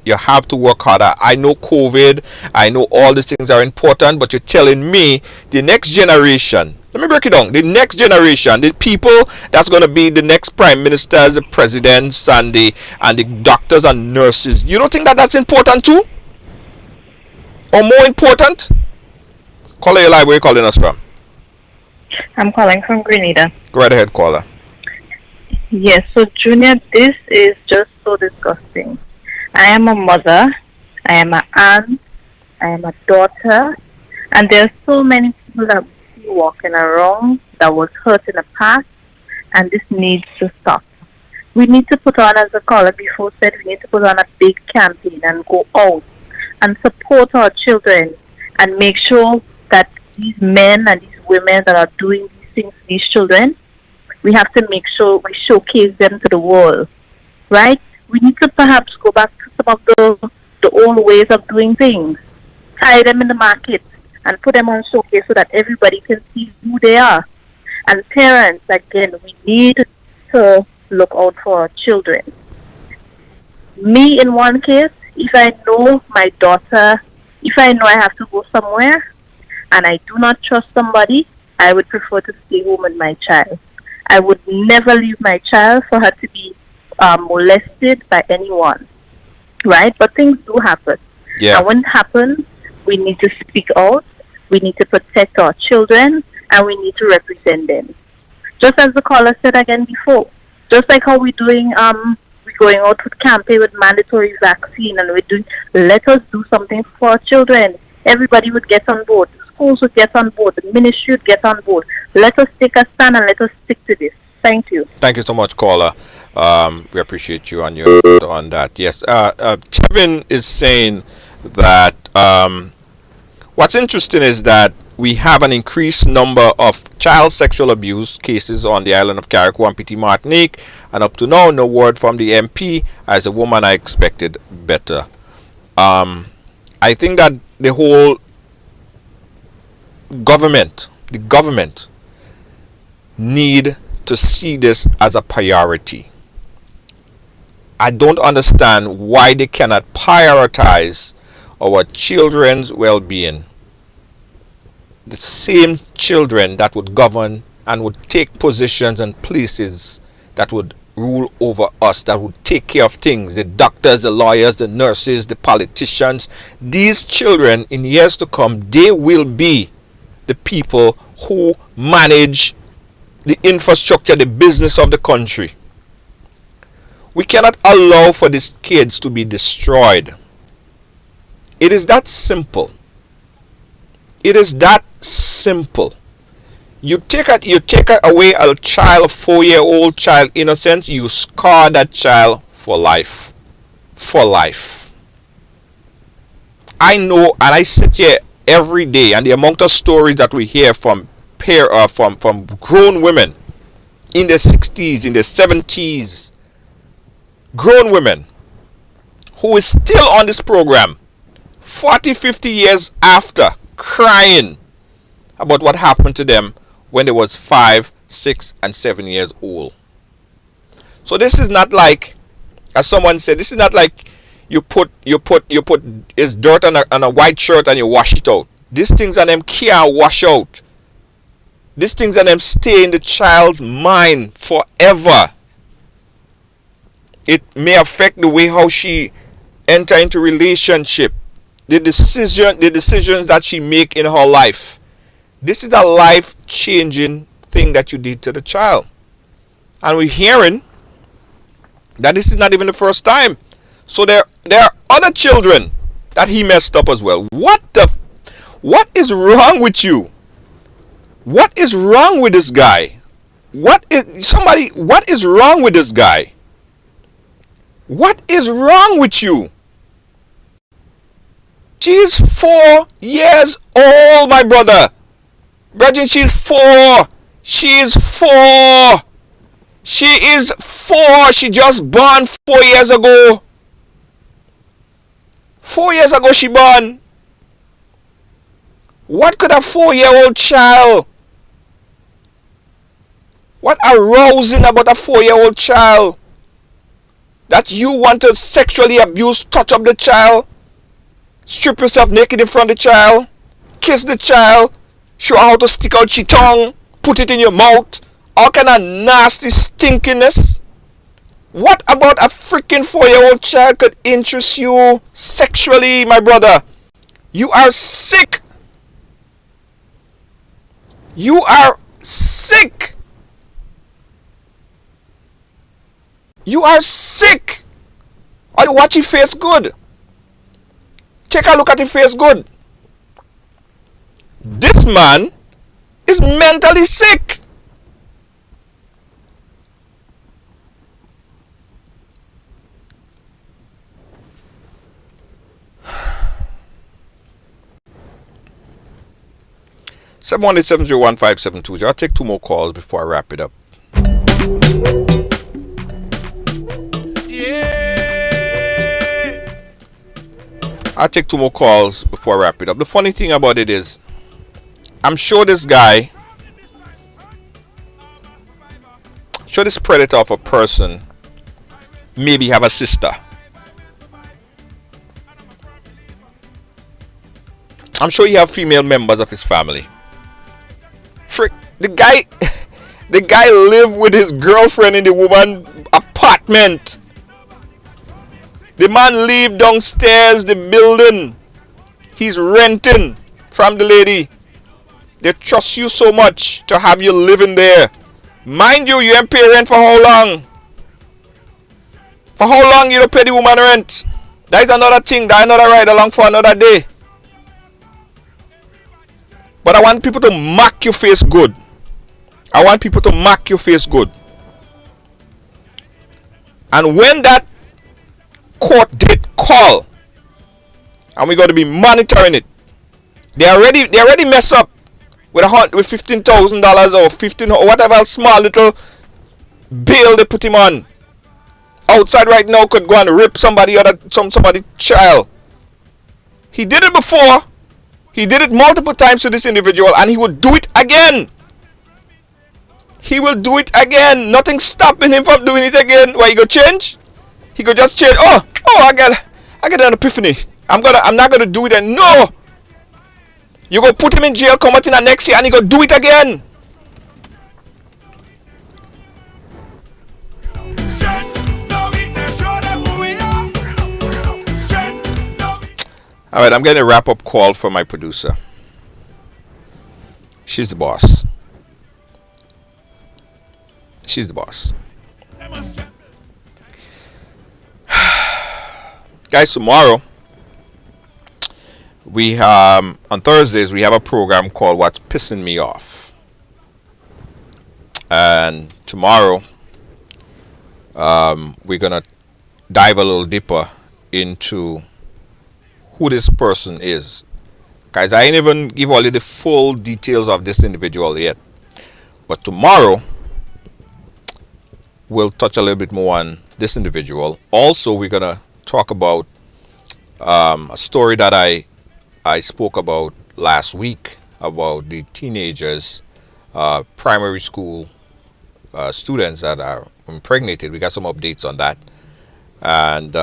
You have to work harder. I know COVID, I know all these things are important, but you're telling me the next generation, let me break it down, the next generation, the people that's going to be the next prime ministers, the presidents, and the doctors and nurses, you don't think that that's important too? Or more important? Caller, your live, where are you calling us from? I'm calling from Grenada. Go right ahead, caller. Yes, so Junior, this is just so disgusting. I am a mother, I am an aunt, I am a daughter, and there are so many people that we see walking around that was hurt in the past, and this needs to stop. We need to put on, as the caller before said, we need to put on a big campaign and go out and support our children and make sure that these men and these women that are doing these things to these children, we have to make sure we showcase them to the world, right? We need to perhaps go back to some of the old ways of doing things, tie them in the market and put them on showcase so that everybody can see who they are. And parents, again, we need to look out for our children. Me, in one case, if I know my daughter, if I know I have to go somewhere and I do not trust somebody, I would prefer to stay home with my child. I would never leave my child for her to be molested by anyone, right? But things do happen. Yeah. And when it happens, we need to speak out, we need to protect our children, and we need to represent them. Just as the caller said again before, just like how we're doing, we're going out with campaign with mandatory vaccine, and we're doing, let us do something for our children. Everybody would get on board. The schools would get on board. The ministry would get on board. Let us take a stand and let us stick to this. Thank you. Thank you so much, caller. We appreciate you on that. Yes, Kevin is saying that what's interesting is that we have an increased number of child sexual abuse cases on the island of Carriacou and Petit Martinique, and up to now, no word from the MP. As a woman, I expected better. I think that the whole government need to see this as a priority. I don't understand why they cannot prioritize our children's well-being. The same children that would govern and would take positions and places that would rule over us, that would take care of things, the doctors, the lawyers, the nurses, the politicians. These children, in years to come, they will be the people who manage the infrastructure, the business of the country. We cannot allow for these kids to be destroyed. It is that simple. It is that simple. You take away a child, a 4-year-old child innocence, you scar that child for life. For life. I know, and I sit here every day, and the amount of stories that we hear from grown women in their 60s, in their 70s, grown women who is still on this program 40, 50 years after, crying about what happened to them when they was 5, 6, and 7 years old. So this is not like, as someone said, this is not like you put his dirt on a white shirt and you wash it out. These things and them can't wash out. These things and them stay in the child's mind forever. It may affect the way how she enter into relationship, the decisions that she make in her life. This is a life-changing thing that you did to the child. And we're hearing that this is not even the first time. So there are other children that he messed up as well. What is wrong with you? What is wrong with this guy? What is wrong with this guy? What is wrong with you? She's 4 years old, my brother. Brethren, she's 4. She is 4. She is 4. She just born 4 years ago. 4 years ago she born. What could a 4-year-old child? What arousing about a 4-year-old child? That you want to sexually abuse, touch up the child, strip yourself naked in front of the child, kiss the child, show her how to stick out your tongue, put it in your mouth, all kind of nasty stinkiness. What about a freaking 4-year-old child could interest you sexually, my brother? You are sick. You are sick. You are sick. Or you watch your face good. Take a look at your face good. This man is mentally sick. Seven 718-701-572. I'll take 2 more calls before I wrap it up. I'll take 2 more calls before I wrap it up. The funny thing about it is, I'm sure this guy, this predator of a person, maybe have a sister. I'm sure he have female members of his family. Frick, the guy live with his girlfriend in the woman apartment. The man live downstairs the building. He's renting from the lady. They trust you so much to have you living there. Mind you, you ain't pay rent for how long? For how long you don't pay the woman rent? That is another thing. That another ride along for another day. But I want people to mark your face good. I want people to mark your face good. And when that court date call, and we're going to be monitoring it, they already mess up with $15,000 or 15 or whatever small little bill they put him on. Outside right now could go and rip somebody child. He did it before. He did it multiple times to this individual, and he would do it again. He will do it again. Nothing stopping him from doing it again. Why, he go change? He could just change. Oh, I get an epiphany. I'm not gonna do it. And no, you go put him in jail, come out in the next year, and he go do it again. All right, I'm getting a wrap-up call from my producer. She's the boss. She's the boss. Guys, tomorrow we on Thursdays we have a program called What's Pissing Me Off. And tomorrow we're gonna dive a little deeper into who this person is. Guys, I ain't even give all you the full details of this individual yet. But tomorrow we'll touch a little bit more on this individual. Also, we're gonna talk about a story that I spoke about last week about the teenagers, primary school students that are impregnated. We got some updates on that. And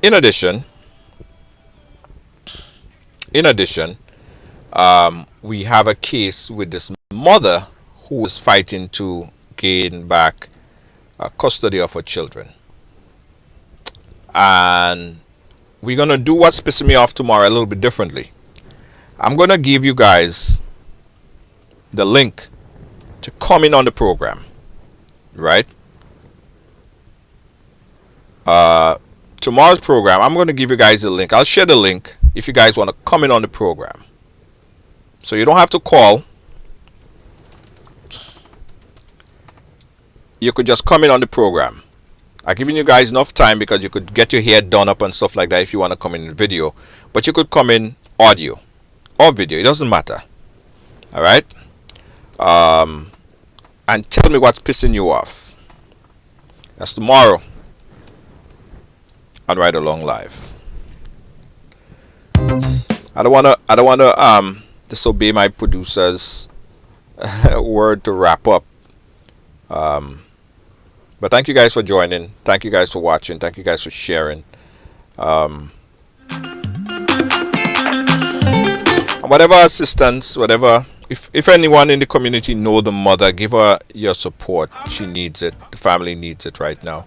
in addition, In addition, we have a case with this mother who is fighting to gain back custody of her children. And we're going to do what's pissing me off tomorrow a little bit differently. I'm going to give you guys the link to come in on the program, right? Tomorrow's program, I'm going to give you guys a link. I'll share the link if you guys want to come in on the program. So you don't have to call. You could just come in on the program. I'm giving you guys enough time because you could get your hair done up and stuff like that if you want to come in video. But you could come in audio or video. It doesn't matter. All right? And tell me what's pissing you off. That's tomorrow on Ridealong Live. I don't wanna disobey my producer's word to wrap up. But thank you guys for joining. Thank you guys for watching. Thank you guys for sharing. And whatever assistance, whatever, if anyone in the community know the mother, give her your support. She needs it. The family needs it right now.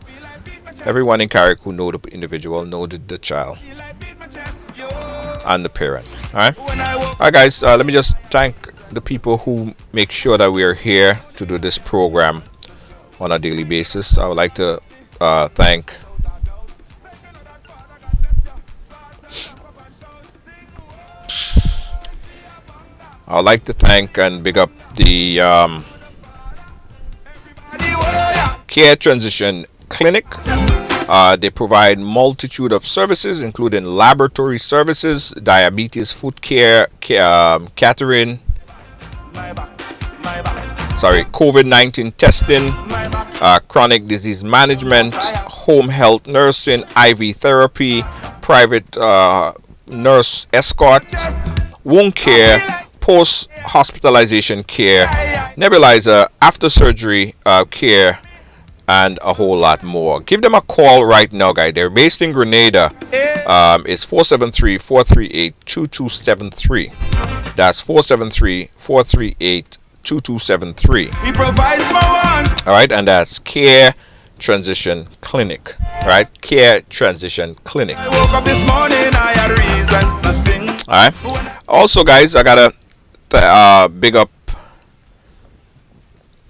Everyone in Carriacou know the individual, know the child and the parent. All right, guys. Let me just thank the people who make sure that we are here to do this program on a daily basis. I would like to thank and big up the Care Transition Clinic. They provide multitude of services, including laboratory services, diabetes, foot care, catering, COVID-19 testing, chronic disease management, home health nursing, IV therapy, private nurse escort, wound care, post-hospitalization care, nebulizer, after surgery care, and a whole lot more. Give them a call right now, guys. They're based in Grenada. It's 473-438-2273. That's 473-438-2273. He provides for us. All right, and that's Care Transition Clinic. All right, Care Transition Clinic. I woke up this morning, I had reasons to sing. All right. Also, guys, I gotta big up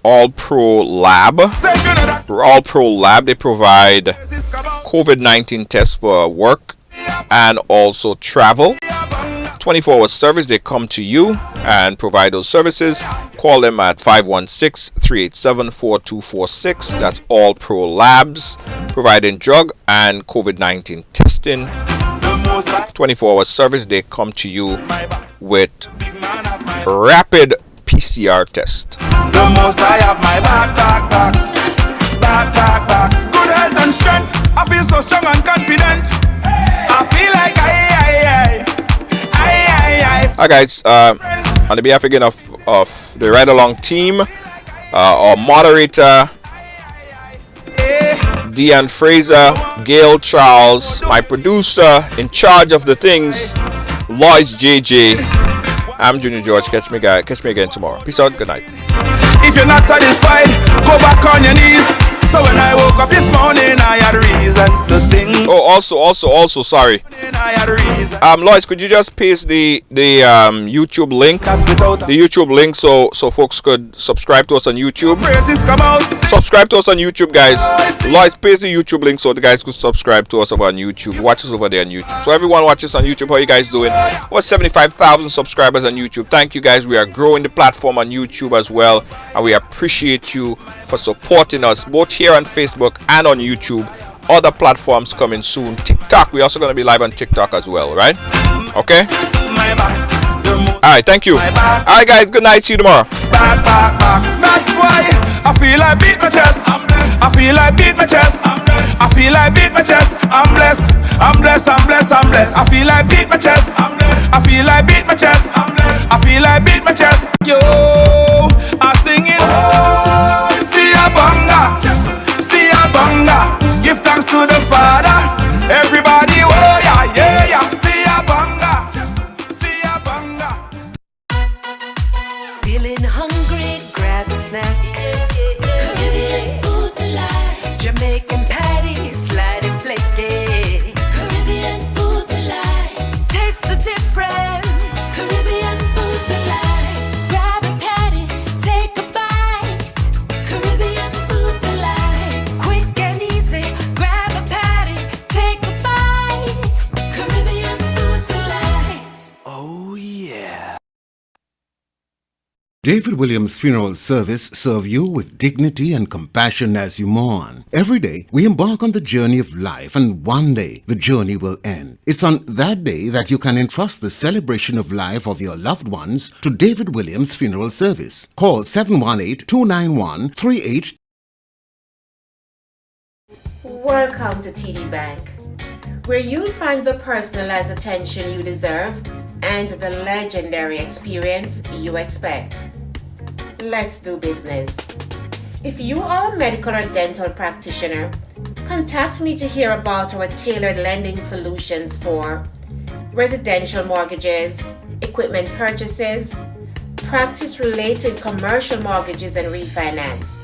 All Pro Lab. All Pro Lab, they provide COVID-19 tests for work and also travel. 24-hour service. They come to you and provide those services. Call them at 516-387-4246. That's All Pro Labs, providing drug and COVID-19 testing. 24-hour service. They come to you with rapid PCR test. The most I have my back. Good health and strength. I feel so strong and confident. I feel like Hi guys, on the behalf again of the Ridealong team, our moderator Deanne Fraser, Gail Charles, my producer in charge of the things, Lois JJ. I'm Junior George. Catch me again tomorrow. Peace out. Good night. If you're not satisfied, go back on your knees. So when I woke up this morning, I had reasons to sing. Oh, also, sorry. Lois, could you just paste the YouTube link? The YouTube link so folks could subscribe to us on YouTube. Subscribe to us on YouTube, guys. Lois, paste the YouTube link so the guys could subscribe to us over on YouTube. Watch us over there on YouTube. So everyone watches on YouTube. How you guys doing? Over 75,000 subscribers on YouTube. Thank you, guys. We are growing the platform on YouTube as well, and we appreciate you for supporting us both here on Facebook and on YouTube. Other platforms coming soon. TikTok, we're also going to be live on TikTok as well, right? Okay? Alright, thank you. Alright, guys, good night. See you tomorrow. That's why I feel I beat my chest. I feel I beat my chest. I feel I beat my chest. I'm blessed. I feel I beat my chest. I feel I beat my chest. I feel I beat my chest. Yo, I sing it. See a banga. See a banga. Give thanks to the Father. Everybody, oh yeah. See a banga. See David Williams Funeral Service serve you with dignity and compassion as you mourn. Every day, we embark on the journey of life, and one day, the journey will end. It's on that day that you can entrust the celebration of life of your loved ones to David Williams Funeral Service. Call 718-291-38. Welcome to TD Bank, where you'll find the personalized attention you deserve and the legendary experience you expect. Let's do business. If you are a medical or dental practitioner, contact me to hear about our tailored lending solutions for residential mortgages, equipment purchases, practice-related commercial mortgages and refinance.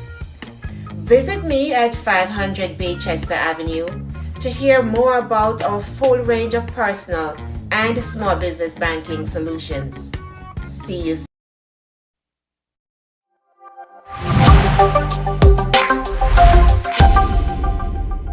Visit me at 500 Baychester Avenue to hear more about our full range of personal and small business banking solutions. See you soon.